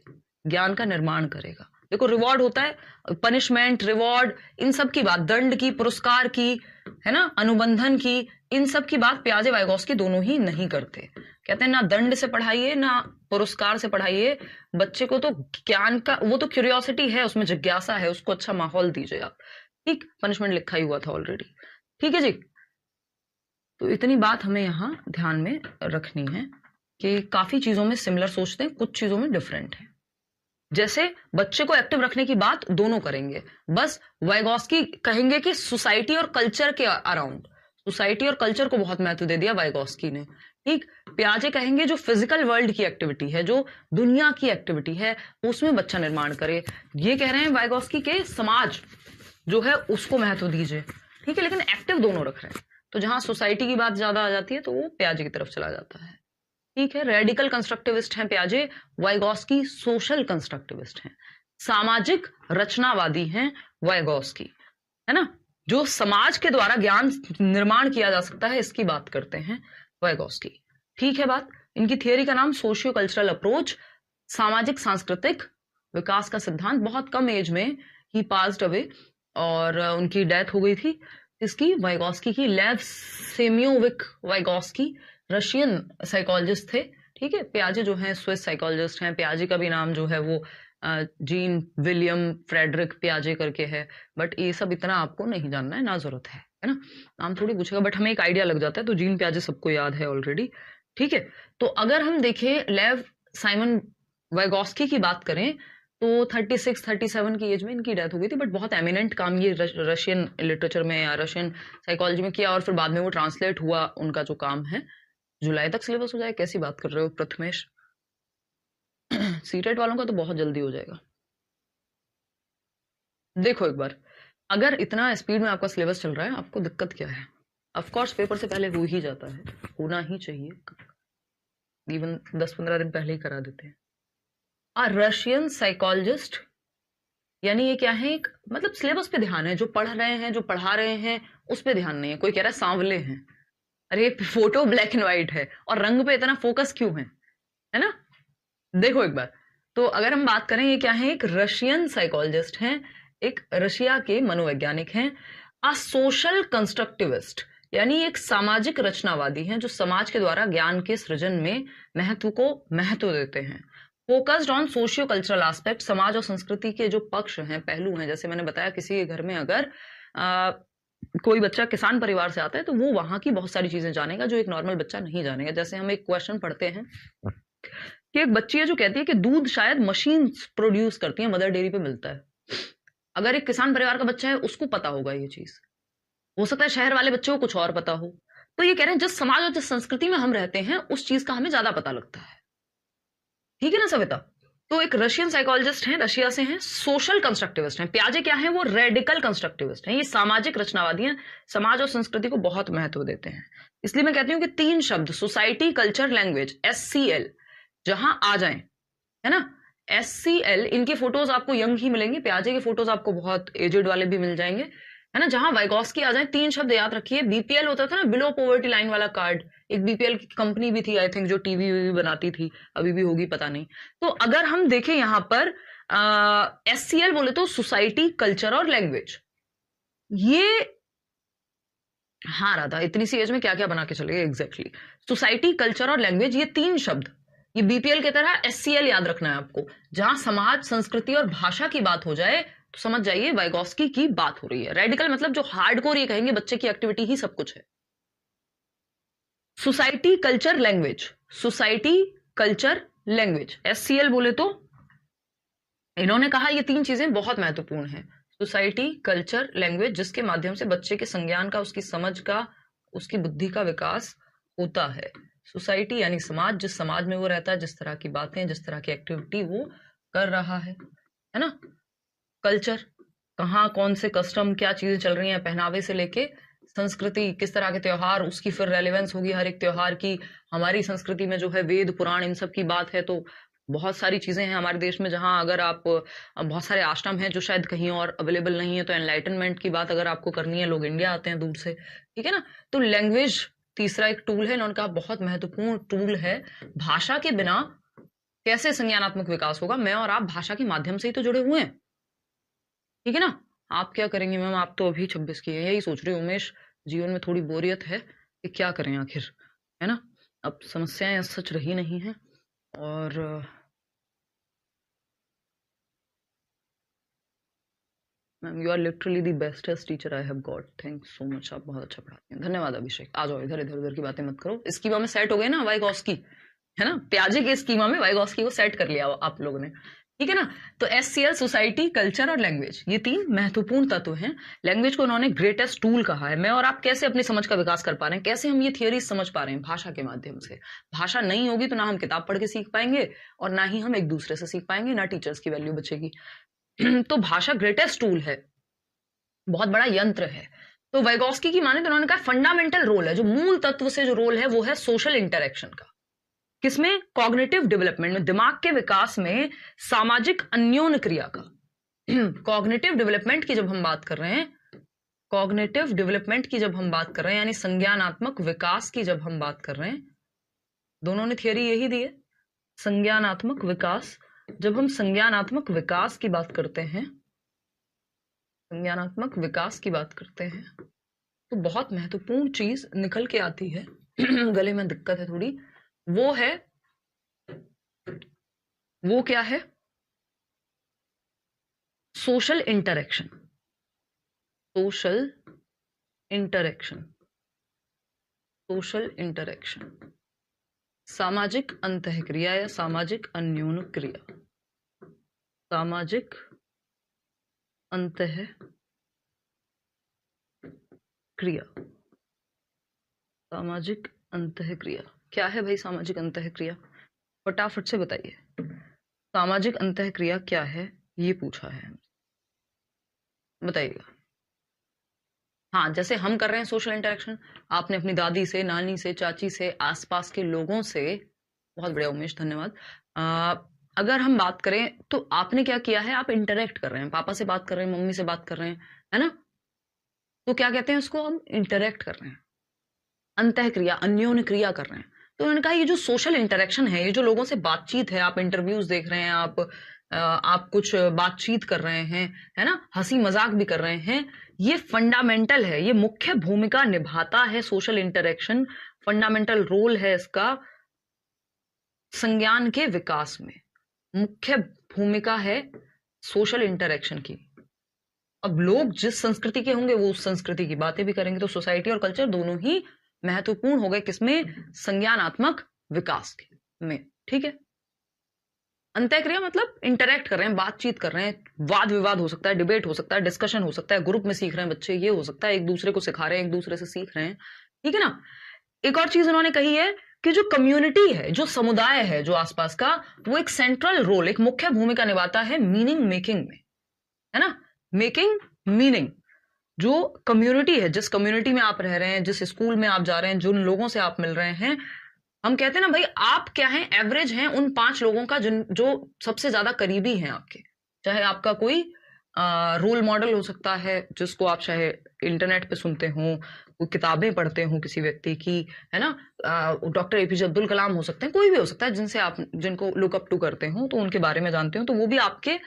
ज्ञान का निर्माण करेगा। देखो रिवॉर्ड होता है, पनिशमेंट, रिवॉर्ड, इन सब की बात, दंड की, पुरस्कार की, है ना, अनुबंधन की, इन सब की बात पियाजे वाइगोस्की दोनों ही नहीं करते। कहते हैं ना दंड से पढ़ाइए ना पुरस्कार से पढ़ाइए, बच्चे को तो ज्ञान का, वो तो क्यूरियोसिटी है, उसमें जिज्ञासा है, उसको अच्छा माहौल दीजिए आप। ठीक, पनिशमेंट लिखा ही हुआ था ऑलरेडी। ठीक है जी। तो इतनी बात हमें यहाँ ध्यान में रखनी है कि काफी चीजों में सिमिलर सोचते हैं, कुछ चीजों में डिफरेंट है। जैसे बच्चे को एक्टिव रखने की बात दोनों करेंगे, बस वाइगॉस्की कहेंगे कि सोसाइटी और कल्चर के अराउंड, सोसाइटी और कल्चर को बहुत महत्व दे दिया वाइगॉस्की ने। ठीक, पियाजे कहेंगे जो फिजिकल वर्ल्ड की एक्टिविटी है, जो दुनिया की एक्टिविटी है, उसमें बच्चा निर्माण करे। ये कह रहे हैं वाइगॉस्की के समाज जो है उसको महत्व दीजिए। ठीक है, लेकिन एक्टिव दोनों रख रहे हैं, तो जहां सोसाइटी की बात ज्यादा आ जाती है तो वो पियाजे की तरफ चला जाता है। ठीक है, रेडिकल कंस्ट्रक्टिविस्ट हैं पियाजे, वाइगॉस्की सोशल कंस्ट्रक्टिविस्ट हैं, सामाजिक रचनावादी हैं वाइगॉस्की, है ना, जो समाज के द्वारा ज्ञान निर्माण किया जा सकता है इसकी बात करते हैं वाइगॉस्की। ठीक है बात, इनकी थियरी का नाम सोशियो कल्चरल अप्रोच, सामाजिक सांस्कृतिक विकास का सिद्धांत। बहुत कम एज में ही पास्ड अवे और उनकी डेथ हो गई थी। इसकी वाइगॉस्की की, लेव सेमियोविक वाइगॉस्की रशियन साइकोलॉजिस्ट थे। ठीक है, पियाजे जो हैं स्विस साइकोलॉजिस्ट हैं। पियाजे का भी नाम जो है वो जीन विलियम फ्रेडरिक पियाजे करके है, बट ये सब इतना आपको नहीं जानना है, ना जरूरत है ना, नाम थोड़ी पूछेगा बट हमें एक आइडिया लग जाता है। तो जीन पियाजे सबको याद है ऑलरेडी। ठीक है, तो अगर हम देखें लेव साइमन वाइगॉस्की की बात करें तो 36-37 की एज में इनकी डेथ हो गई थी, बट बहुत एमिनेंट काम ये रशियन लिटरेचर में या रशियन साइकोलॉजी में किया, और फिर बाद में वो ट्रांसलेट हुआ उनका जो काम है। जुलाई तक सिलेबस हो जाए, कैसी बात कर रहे हो प्रथमेश? सीटेट वालों का तो बहुत जल्दी हो जाएगा। देखो एक बार, अगर इतना स्पीड में आपका सिलेबस चल रहा है, आपको दिक्कत क्या है? ऑफ कोर्स पेपर से पहले हो ही जाता है, होना ही चाहिए, इवन 10-15 दिन पहले ही करा देते हैं। रशियन साइकोलॉजिस्ट यानी ये क्या है, एक मतलब सिलेबस पे ध्यान है, जो पढ़ रहे हैं, जो पढ़ा रहे हैं उस पे ध्यान नहीं है। कोई कह रहा है सांवले हैं, अरे फोटो ब्लैक एंड व्हाइट है और रंग पे इतना फोकस क्यों है ना? देखो एक बार, तो अगर हम बात करें, ये क्या है, एक रशियन साइकोलॉजिस्ट हैं, एक रशिया के मनोवैज्ञानिक हैं। अ सोशल कंस्ट्रक्टिविस्ट यानी एक सामाजिक रचनावादी हैं, जो समाज के द्वारा ज्ञान के सृजन में महत्व को महत्व देते हैं। Focused on socio cultural aspect, समाज और संस्कृति के जो पक्ष हैं, पहलू हैं, जैसे मैंने बताया किसी के घर में अगर कोई बच्चा किसान परिवार से आता है तो वो वहां की बहुत सारी चीजें जानेगा जो एक नॉर्मल बच्चा नहीं जानेगा। जैसे हम एक क्वेश्चन पढ़ते हैं कि एक बच्ची है जो कहती है कि दूध शायद मशीन प्रोड्यूस करती है, मदर डेयरी पे मिलता है। अगर एक किसान परिवार का बच्चा है उसको पता होगा ये चीज, हो सकता है शहर वाले बच्चे को कुछ और पता हो। तो ये कह रहे हैं जिस समाज और जिस संस्कृति में हम रहते हैं उस चीज का हमें ज्यादा पता लगता है। ठीक है ना सविता? तो एक रशियन साइकोलॉजिस्ट हैं, रशिया से हैं, सोशल कंस्ट्रक्टिविस्ट हैं। पियाजे क्या है, वो रेडिकल कंस्ट्रक्टिविस्ट हैं, ये सामाजिक रचनावादी हैं, समाज और संस्कृति को बहुत महत्व देते हैं। इसलिए मैं कहती हूँ कि 3 शब्द सोसाइटी कल्चर लैंग्वेज SCL जहां आ जाएं, है ना, SCL, इनके फोटोज आपको यंग ही मिलेंगे, पियाजे के फोटोज आपको बहुत एजेड वाले भी मिल जाएंगे, है ना। जहां वाइगॉस्की आ जाए, 3 शब्द याद रखिए। BPL होता था ना, बिलो पॉवर्टी लाइन वाला कार्ड, एक BPL की कंपनी भी थी आई थिंक, जो टीवी बनाती थी, अभी भी होगी पता नहीं। तो अगर हम देखें यहां पर SCL बोले तो सोसाइटी कल्चर और लैंग्वेज, ये हाँ राधा इतनी सी एज में क्या क्या बना के चले गए एग्जैक्टली। सोसाइटी कल्चर और लैंग्वेज, ये 3 शब्द, ये BPL की तरह SCL याद रखना है आपको। जहां समाज संस्कृति और भाषा की बात हो जाए तो समझ जाइए वाइगॉस्की की बात हो रही है। रेडिकल मतलब जो हार्डकोर, ये कहेंगे बच्चे की एक्टिविटी ही सब कुछ है। Society culture language, society culture language SCL बोले तो इन्होंने कहा ये 3 चीजें बहुत महत्वपूर्ण हैं। सोसाइटी कल्चर लैंग्वेज, जिसके माध्यम से बच्चे के संज्ञान का, उसकी समझ का, उसकी बुद्धि का विकास होता है। सोसाइटी यानी समाज, जिस समाज में वो रहता है, जिस तरह की बातें, जिस तरह की एक्टिविटी वो कर रहा है ना। कल्चर, कहाँ कौन से कस्टम, क्या चीजें चल रही हैं, पहनावे से लेके संस्कृति, किस तरह के त्योहार, उसकी फिर रेलेवेंस होगी हर एक त्योहार की। हमारी संस्कृति में जो है वेद पुराण इन सब की बात है, तो बहुत सारी चीजें हैं हमारे देश में जहां अगर आप, बहुत सारे आश्रम हैं जो शायद कहीं और अवेलेबल नहीं है। तो एनलाइटनमेंट की बात अगर आपको करनी है, लोग इंडिया आते हैं दूर से, ठीक है ना। तो लैंग्वेज तीसरा एक टूल है, इन्होंने कहा बहुत महत्वपूर्ण टूल है। भाषा के बिना कैसे संज्ञानात्मक विकास होगा? मैं और आप भाषा के माध्यम से ही तो जुड़े हुए हैं, ठीक है ना। आप क्या करेंगे मैम? आप तो अभी 26 की है, यही सोच रही हूँ उमेश, जीवन में थोड़ी बोरियत है कि क्या करें आखिर, है ना। अब समस्याएं सच रही नहीं है। और ma'am you are literally the bestest teacher I have got, thank so much, आप बहुत अच्छा पढ़ाते हैं, धन्यवाद अभिषेक। आ जाओ इधर, इधर उधर की बातें मत करो। स्कीमा में सेट हो गए ना वाइगॉस्की, है ना, पियाजे के स्कीमा में वाइगॉस्की को सेट कर लिया आप लोगों ने, ठीक है ना। तो SCL सोसाइटी, कल्चर और लैंग्वेज, ये 3 महत्वपूर्ण तत्व हैं। लैंग्वेज को उन्होंने ग्रेटेस्ट टूल कहा है। मैं और आप कैसे अपनी समझ का विकास कर पा रहे हैं, कैसे हम ये थियरीज समझ पा रहे हैं, भाषा के माध्यम से। भाषा नहीं होगी तो ना हम किताब पढ़ के सीख पाएंगे और ना ही हम एक दूसरे से सीख पाएंगे, ना टीचर्स की वैल्यू बचेगी। तो भाषा ग्रेटेस्ट टूल है, बहुत बड़ा यंत्र है। तो वाइगोस्की की माने तो उन्होंने कहा फंडामेंटल रोल है, जो मूल तत्व से जो रोल है वो है सोशल इंटरेक्शन का। किसमें? कॉग्निटिव डेवलपमेंट में, दिमाग के विकास में सामाजिक अन्योन्य क्रिया का। कॉग्निटिव डेवलपमेंट की जब हम बात कर रहे हैं, कॉग्निटिव डेवलपमेंट की जब हम बात कर रहे हैं, यानी संज्ञानात्मक विकास की जब हम बात कर रहे हैं, दोनों ने थियरी यही दी है, संज्ञानात्मक विकास। जब हम संज्ञानात्मक विकास की बात करते हैं, संज्ञानात्मक विकास की बात करते हैं, तो बहुत महत्वपूर्ण चीज निकल के आती है। गले में दिक्कत है थोड़ी, वो है, वो क्या है? Social interaction. Social interaction, social interaction, सामाजिक अंतःक्रिया या सामाजिक अन्योन्य क्रिया, सामाजिक अंतःक्रिया, सामाजिक अंतःक्रिया क्या है भाई? सामाजिक अंतःक्रिया फटाफट से बताइए, सामाजिक अंतःक्रिया क्या है, ये पूछा है, बताइएगा। हाँ, जैसे हम कर रहे हैं सोशल इंटरेक्शन, आपने अपनी दादी से, नानी से, चाची से, आसपास के लोगों से, बहुत बढ़िया उमेश, धन्यवाद। अगर हम बात करें तो आपने क्या किया है, आप इंटरेक्ट कर रहे हैं, पापा से बात कर रहे हैं, मम्मी से बात कर रहे हैं, है ना। तो क्या कहते हैं उसको, हम इंटरेक्ट कर रहे हैं, अंतःक्रिया, अन्योन्य क्रिया कर रहे हैं। तो उन्होंने कहा ये जो सोशल इंटरेक्शन है, ये जो लोगों से बातचीत है, आप इंटरव्यूज देख रहे हैं, आप कुछ बातचीत कर रहे हैं, है ना, हंसी मजाक भी कर रहे हैं, ये फंडामेंटल है, ये मुख्य भूमिका निभाता है। सोशल इंटरेक्शन फंडामेंटल रोल है इसका संज्ञान के विकास में, मुख्य भूमिका है सोशल इंटरेक्शन की। अब लोग जिस संस्कृति के होंगे वो उस संस्कृति की बातें भी करेंगे, तो सोसाइटी और कल्चर दोनों ही महत्वपूर्ण हो गए, किसमें? संज्ञानात्मक विकास के में। ठीक है, अंतःक्रिया मतलब इंटरेक्ट कर रहे हैं, बातचीत कर रहे हैं, वाद विवाद हो सकता है, डिबेट हो सकता है, डिस्कशन हो सकता है, ग्रुप में सीख रहे हैं बच्चे, ये हो सकता है, एक दूसरे को सिखा रहे हैं, एक दूसरे से सीख रहे हैं। ठीक है ना। एक और चीज उन्होंने कही है कि जो कम्युनिटी है, जो समुदाय है, जो आसपास का, वो एक सेंट्रल रोल, एक मुख्य भूमिका निभाता है मीनिंग मेकिंग में, है ना, मेकिंग मीनिंग। जो कम्युनिटी है, जिस कम्युनिटी में आप रह रहे हैं, जिस स्कूल में आप जा रहे हैं, जिन लोगों से आप मिल रहे हैं, हम कहते हैं ना भाई, आप क्या हैं, एवरेज हैं उन 5 लोगों का जो सबसे ज्यादा करीबी हैं आपके। चाहे आपका कोई रोल मॉडल हो सकता है, जिसको आप चाहे इंटरनेट पे सुनते हो, कोई किताबें पढ़ते हो किसी व्यक्ति की, है ना, डॉक्टर APJ अब्दुल कलाम हो सकते हैं, कोई भी हो सकता है जिनसे आप, जिनको लुक अप टू करते हो, तो उनके बारे में जानते हो, तो वो भी आपके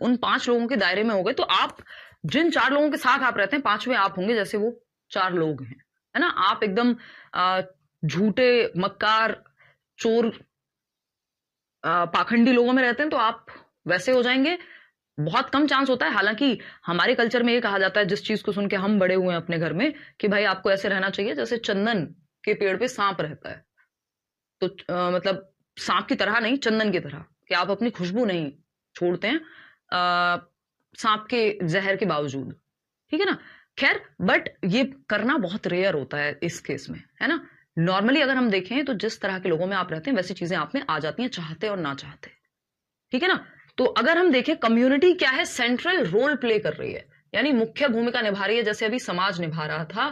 उन 5 लोगों के दायरे में हो गए। तो आप जिन 4 लोगों के साथ आप रहते हैं, 5वें आप होंगे, जैसे वो 4 लोग हैं, है ना। आप एकदम झूठे, मक्कार, चोर, पाखंडी लोगों में रहते हैं तो आप वैसे हो जाएंगे, बहुत कम चांस होता है। हालांकि हमारे कल्चर में ये कहा जाता है, जिस चीज को सुन के हम बड़े हुए हैं अपने घर में, कि भाई आपको ऐसे रहना चाहिए जैसे चंदन के पेड़ पे सांप रहता है। तो मतलब सांप की तरह नहीं, चंदन की तरह, कि आप अपनी खुशबू नहीं छोड़ते हैं सांप के जहर के बावजूद। ठीक है ना। खैर, बट ये करना बहुत रेयर होता है इस केस में, है ना। नॉर्मली अगर हम देखें तो जिस तरह के लोगों में आप रहते हैं, वैसी चीजें आप में आ जाती हैं, चाहते और ना चाहते। ठीक है ना। तो अगर हम देखें, कम्युनिटी क्या है, सेंट्रल रोल प्ले कर रही है, यानी मुख्य भूमिका निभा रही है, जैसे अभी समाज निभा रहा था,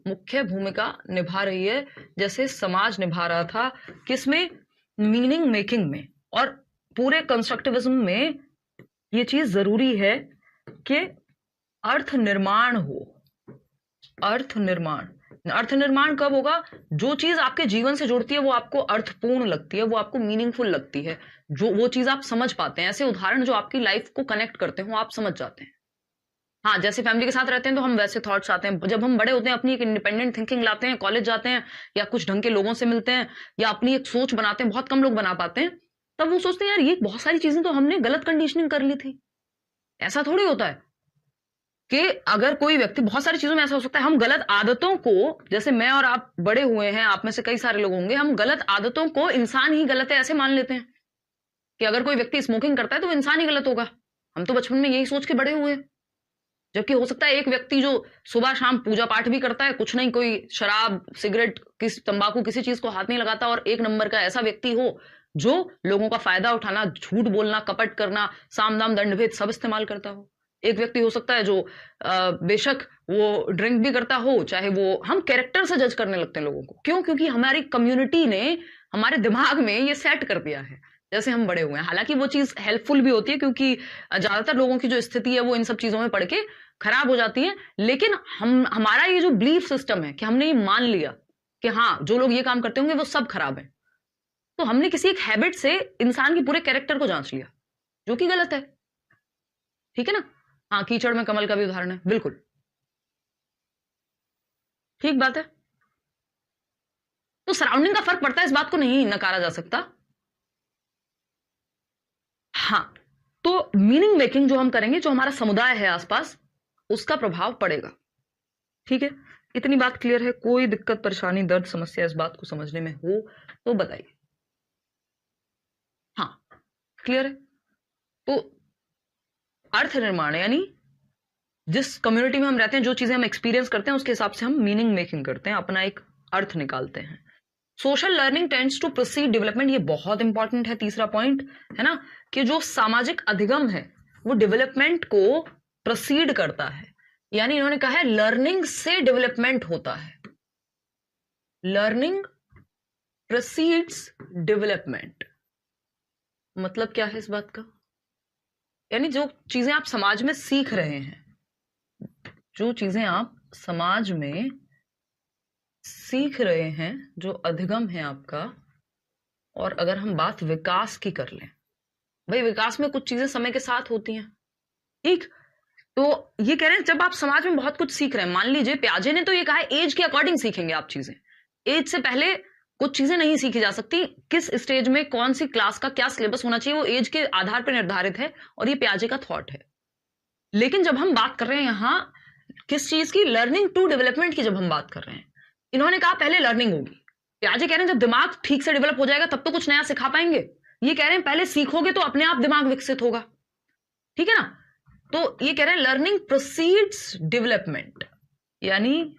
मुख्य भूमिका निभा रही है जैसे समाज निभा रहा था, किसमें? मीनिंग मेकिंग में। और पूरे कंस्ट्रक्टिविज्म में ये चीज जरूरी है कि अर्थ निर्माण हो। अर्थ निर्माण, अर्थ निर्माण कब होगा? जो चीज आपके जीवन से जुड़ती है, वो आपको अर्थपूर्ण लगती है, वो आपको मीनिंगफुल लगती है, जो वो चीज आप समझ पाते हैं। ऐसे उदाहरण जो आपकी लाइफ को कनेक्ट करते हो, आप समझ जाते हैं। हाँ, जैसे फैमिली के साथ रहते हैं तो हम वैसे थॉट्स आते हैं, जब हम बड़े होते हैं अपनी एक इंडिपेंडेंट थिंकिंग लाते हैं, कॉलेज जाते हैं या कुछ ढंग के लोगों से मिलते हैं या अपनी एक सोच बनाते हैं, बहुत कम लोग बना पाते हैं, तब वो सोचते हैं यार ये बहुत सारी चीजें तो हमने गलत कंडीशनिंग कर ली थी। ऐसा थोड़ी होता है कि अगर कोई व्यक्ति, बहुत सारी चीजों में ऐसा हो सकता है, हम गलत आदतों को, जैसे मैं और आप बड़े हुए हैं, आप में से कई सारे लोग होंगे, हम गलत आदतों को इंसान ही गलत है ऐसे मान लेते हैं कि अगर कोई व्यक्ति स्मोकिंग करता है तो वो इंसान ही गलत होगा। हम तो बचपन में यही सोच के बड़े हुए हैं। जबकि हो सकता है एक व्यक्ति जो सुबह शाम पूजा पाठ भी करता है, कुछ नहीं, कोई शराब सिगरेट तंबाकू किसी चीज को हाथ नहीं लगाता, और एक नंबर का ऐसा व्यक्ति हो जो लोगों का फायदा उठाना, झूठ बोलना, कपट करना, साम दाम दंड भेद सब इस्तेमाल करता हो। एक व्यक्ति हो सकता है जो बेशक वो ड्रिंक भी करता हो, चाहे वो, हम कैरेक्टर से जज करने लगते हैं लोगों को। क्यों? क्योंकि हमारी कम्युनिटी ने हमारे दिमाग में ये सेट कर दिया है जैसे हम बड़े हुए हैं। हालांकि वो चीज हेल्पफुल भी होती है, क्योंकि ज्यादातर लोगों की जो स्थिति है वो इन सब चीजों में पढ़ के खराब हो जाती है। लेकिन हमारा ये जो बिलीफ सिस्टम है कि हमने ये मान लिया कि हाँ, जो लोग ये काम करते होंगे वो सब खराब है, तो हमने किसी एक हैबिट से इंसान के पूरे कैरेक्टर को जांच लिया, जो कि गलत है। ठीक है ना? हाँ, कीचड़ में कमल का भी उदाहरण है, बिल्कुल ठीक बात है। तो सराउंडिंग का फर्क पड़ता है, इस बात को नहीं नकारा जा सकता। हाँ, तो मीनिंग मेकिंग जो हम करेंगे, जो हमारा समुदाय है आसपास, उसका प्रभाव पड़ेगा। ठीक है, इतनी बात क्लियर है? कोई दिक्कत परेशानी दर्द समस्या इस बात को समझने में हो तो बताइए। हाँ, क्लियर है? तो अर्थ निर्माण यानी जिस कम्युनिटी में हम रहते हैं, जो चीजें हम एक्सपीरियंस करते हैं, उसके हिसाब से हम मीनिंग मेकिंग करते हैं, अपना एक अर्थ निकालते हैं। Social learning tends to proceed development, ये बहुत इंपॉर्टेंट है, तीसरा पॉइंट है ना, कि जो सामाजिक अधिगम है वो डेवलपमेंट को प्रोसीड करता है। यानी इन्होंने कहा है लर्निंग से डेवलपमेंट होता है, लर्निंग प्रोसीड्स डेवलपमेंट। मतलब क्या है इस बात का? यानी जो चीजें आप समाज में सीख रहे हैं, जो चीजें आप समाज में सीख रहे हैं, जो अधिगम है आपका, और अगर हम बात विकास की कर लें, भाई विकास में कुछ चीजें समय के साथ होती हैं, ठीक? तो ये कह रहे हैं जब आप समाज में बहुत कुछ सीख रहे हैं, मान लीजिए प्याजे ने तो ये कहा है एज के अकॉर्डिंग सीखेंगे आप चीजें, एज से पहले कुछ चीजें नहीं सीखी जा सकती, किस स्टेज में कौन सी क्लास का क्या सिलेबस होना चाहिए वो एज के आधार पर निर्धारित है, और ये प्याजे का थॉट है। लेकिन जब हम बात कर रहे हैं यहां किस चीज की, लर्निंग टू डेवलपमेंट की जब हम बात कर रहे हैं, इन्होंने कहा पहले लर्निंग होगी। प्याजे कह रहे हैं जब दिमाग ठीक से डेवलप हो जाएगा तब तो कुछ नया सिखा पाएंगे। ये कह रहे हैं पहले सीखोगे तो अपने आप दिमाग विकसित होगा। ठीक है ना? तो ये कह रहे हैं लर्निंग प्रोसीड्स डेवलपमेंट, यानी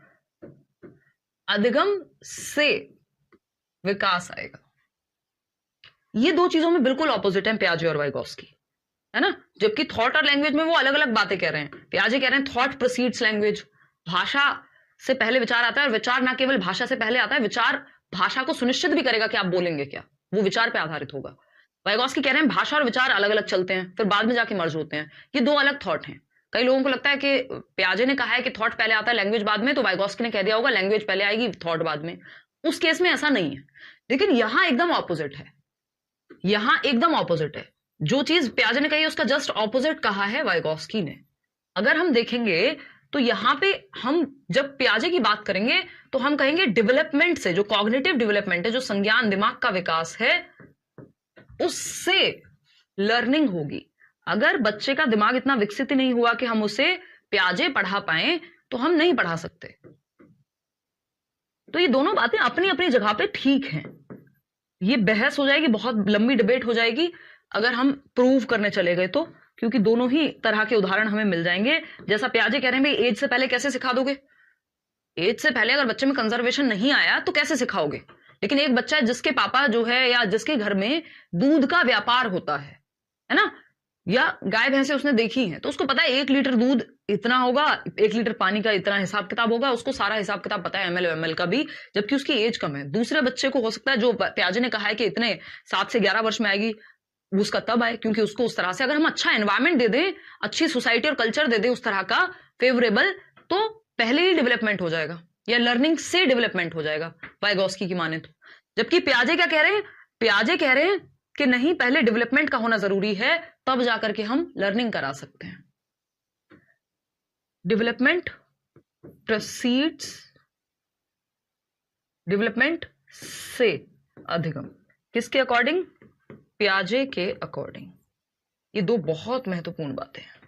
अधिगम से विकास आएगा। ये दो चीजों में बिल्कुल ऑपोजिट है प्याजे और वाइगॉस्की, है ना? जबकि थॉट और लैंग्वेज में वो अलग अलग बातें कह रहे हैं। प्याजे कह रहे हैं थॉट प्रोसीड्स लैंग्वेज, भाषा से पहले विचार आता है, और विचार ना केवल भाषा से पहले आता है, विचार भाषा को सुनिश्चित भी करेगा कि आप बोलेंगे क्या, वो विचार पे आधारित होगा। वाइगॉस्की कह रहे हैं भाषा और विचार अलग अलग चलते हैं, फिर बाद में जाके मर्ज होते हैं। ये दो अलग थॉट हैं। कई लोगों को लगता है कि प्याजे ने कहा है कि थॉट पहले आता है लैंग्वेज बाद में, तो वाइगॉस्की ने कह दिया होगा लैंग्वेज पहले आएगी थॉट बाद में। उस केस में ऐसा नहीं है, लेकिन यहां एकदम ऑपोजिट है, यहां एकदम ऑपोजिट है। जो चीज प्याजे ने कही उसका जस्ट ऑपोजिट कहा है वाइगॉस्की ने। अगर हम देखेंगे तो यहां पे हम जब प्याजे की बात करेंगे तो हम कहेंगे डेवलपमेंट से, जो कॉग्निटिव डेवलपमेंट है, जो संज्ञान दिमाग का विकास है, उससे लर्निंग होगी। अगर बच्चे का दिमाग इतना विकसित ही नहीं हुआ कि हम उसे प्याजे पढ़ा पाए तो हम नहीं पढ़ा सकते। तो ये दोनों बातें अपनी अपनी जगह पे ठीक हैं। ये बहस हो जाएगी, बहुत लंबी डिबेट हो जाएगी अगर हम प्रूव करने चले गए तो, क्योंकि दोनों ही तरह के उदाहरण हमें मिल जाएंगे। जैसा प्याजे कह रहे हैं भाई एज से पहले कैसे सिखा दोगे, एज से पहले अगर बच्चे में कंजर्वेशन नहीं आया तो कैसे सिखाओगे। लेकिन एक बच्चा है जिसके पापा जो है या जिसके घर में दूध का व्यापार होता है ना, या गाय भैंसे उसने देखी हैं, तो उसको पता है 1 लीटर दूध इतना होगा, 1 लीटर पानी का इतना हिसाब किताब होगा, उसको सारा हिसाब किताब पता है, एमएल का भी, जबकि उसकी एज कम है। दूसरे बच्चे को हो सकता है, जो प्याजे ने कहा है कि इतने 7 से 11 वर्ष में आएगी, उसका तब आए, क्योंकि उसको उस तरह से अगर हम अच्छा एनवायरमेंट दे दें, अच्छी सोसाइटी और कल्चर दे दें उस तरह का फेवरेबल, तो पहले ही डेवलपमेंट हो जाएगा, या लर्निंग से डेवलपमेंट हो जाएगा वाइगॉस्की की माने तो। जबकि प्याजे क्या कह रहे हैं, प्याजे कह रहे हैं कि नहीं, पहले डेवलपमेंट का होना जरूरी है, तब जाकर के हम लर्निंग करा सकते हैं। डेवलपमेंट प्रोसीड्स डेवलपमेंट से अधिगम, किसके अकॉर्डिंग? प्याजे के अकॉर्डिंग। ये दो बहुत महत्वपूर्ण बातें हैं,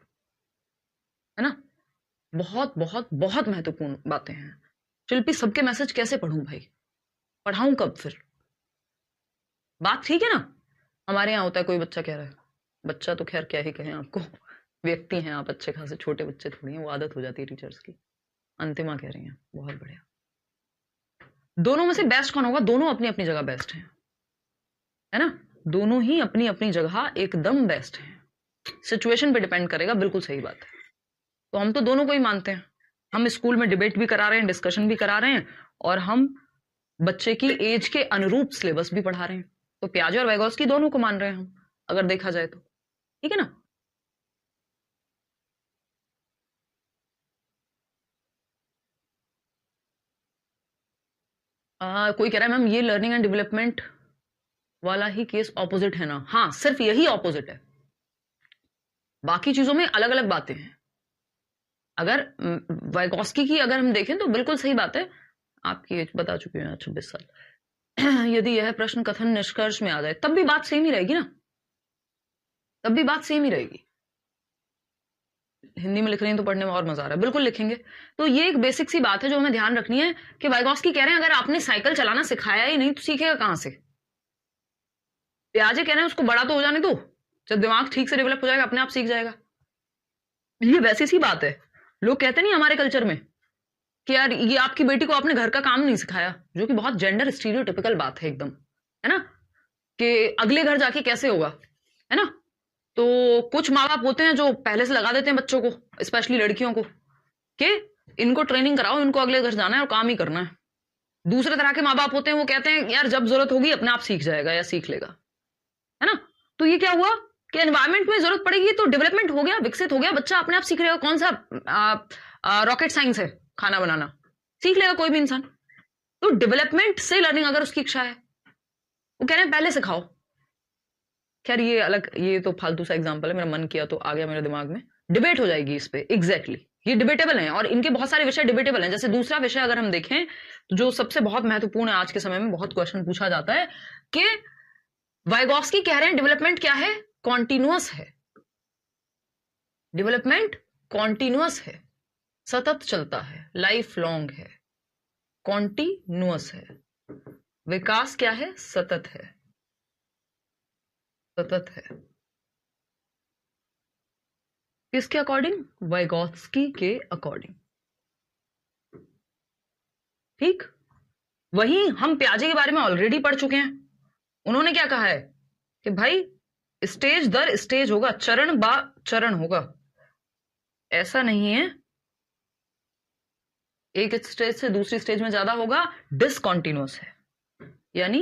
है ना? बहुत बहुत बहुत महत्वपूर्ण बातें हैं। शिल्पी सबके मैसेज कैसे पढ़ूं भाई, पढ़ाऊं कब फिर? बात ठीक है ना? हमारे यहाँ होता है, कोई बच्चा कह रहा है, बच्चा तो खैर क्या ही कहें आपको, व्यक्ति हैं आप अच्छे खासे, छोटे बच्चे थोड़ी हैं, वो आदत हो जाती है टीचर्स की। अंतिमा कह रही हैं, बहुत बढ़िया। दोनों में से बेस्ट कौन होगा? दोनों अपनी अपनी जगह बेस्ट हैं, है ना? दोनों ही अपनी अपनी जगह एकदम बेस्ट हैं, सिचुएशन पे डिपेंड करेगा, बिल्कुल सही बात है। तो हम तो दोनों को ही मानते हैं, हम स्कूल में डिबेट भी करा रहे हैं, डिस्कशन भी करा रहे हैं, और हम बच्चे की एज के अनुरूप सिलेबस भी पढ़ा रहे हैं। तो पियाजे और वाइगोत्स्की दोनों को मान रहे हैं हम, अगर देखा जाए तो, ठीक है ना? कोई कह रहा है मैम ये लर्निंग एंड डेवलपमेंट वाला ही केस ऑपोजिट है ना? हाँ, सिर्फ यही ऑपोजिट है, बाकी चीजों में अलग अलग बातें हैं। अगर वाइगोत्स्की की अगर हम देखें तो बिल्कुल सही बात है, आपकी एज बता चुकी हूँ 26 साल। यदि यह प्रश्न कथन निष्कर्ष में आ जाए तब भी बात सेम ही रहेगी ना, तब भी बात सेम ही रहेगी। हिंदी में लिख रही हैं तो पढ़ने में और मजा आ रहा है, बिल्कुल लिखेंगे। तो ये एक बेसिक सी बात है जो हमें ध्यान रखनी है कि वाइगोत्स्की कह रहे हैं अगर आपने साइकिल चलाना सिखाया ही नहीं तो सीखेगा कहां से? पियाजे कह रहे हैं उसको बड़ा तो हो जाने दो, जब दिमाग ठीक से डेवलप हो जाएगा अपने आप सीख जाएगा। ये वैसी सी बात है, लोग कहते नहीं हमारे कल्चर में कि यार ये आपकी बेटी को आपने घर का काम नहीं सिखाया, जो कि बहुत जेंडर स्टीरियोटिपिकल बात है एकदम, है ना? कि अगले घर जाके कैसे होगा, है ना? तो कुछ माँ बाप होते हैं जो पहले से लगा देते हैं बच्चों को, स्पेशली लड़कियों को, कि इनको ट्रेनिंग कराओ, इनको अगले घर जाना है और काम ही करना है। दूसरे तरह के माँ बाप होते हैं, वो कहते हैं यार जब जरूरत होगी अपने आप सीख जाएगा या सीख लेगा, है ना? तो ये क्या हुआ कि एनवायरमेंट में जरूरत पड़ेगी तो डेवलपमेंट हो गया, विकसित हो गया, बच्चा अपने आप सीख लेगा। कौन सा रॉकेट साइंस है खाना बनाना, सीख लेगा कोई भी इंसान। तो डेवलपमेंट से लर्निंग अगर उसकी इच्छा है, वो कह रहे हैं पहले सिखाओ। खैर ये अलग, ये तो फालतू सा एग्जांपल है, मेरा मन किया तो आ गया मेरे दिमाग में, डिबेट हो जाएगी इस पे। एग्जैक्टली ये डिबेटेबल है और इनके बहुत सारे विषय डिबेटेबल हैं। जैसे दूसरा विषय अगर हम देखें तो जो सबसे बहुत महत्वपूर्ण है आज के समय में, बहुत क्वेश्चन पूछा जाता है कि वाइगोत्स्की कह रहे हैं डेवलपमेंट क्या है? कॉन्टिन्यूअस है। डेवलपमेंट कॉन्टिन्यूअस है, सतत चलता है, लाइफ लॉन्ग है, कॉन्टिन्यूअस है। विकास क्या है? सतत है, सतत है। किसके अकॉर्डिंग? वाइगोत्स्की के अकॉर्डिंग, ठीक। वहीं हम पियाजे के बारे में ऑलरेडी पढ़ चुके हैं। उन्होंने क्या कहा है कि भाई स्टेज दर स्टेज होगा, चरण बा चरण होगा। ऐसा नहीं है एक स्टेज से दूसरी स्टेज में ज्यादा होगा, डिसकॉन्टिन्यूअस है, यानी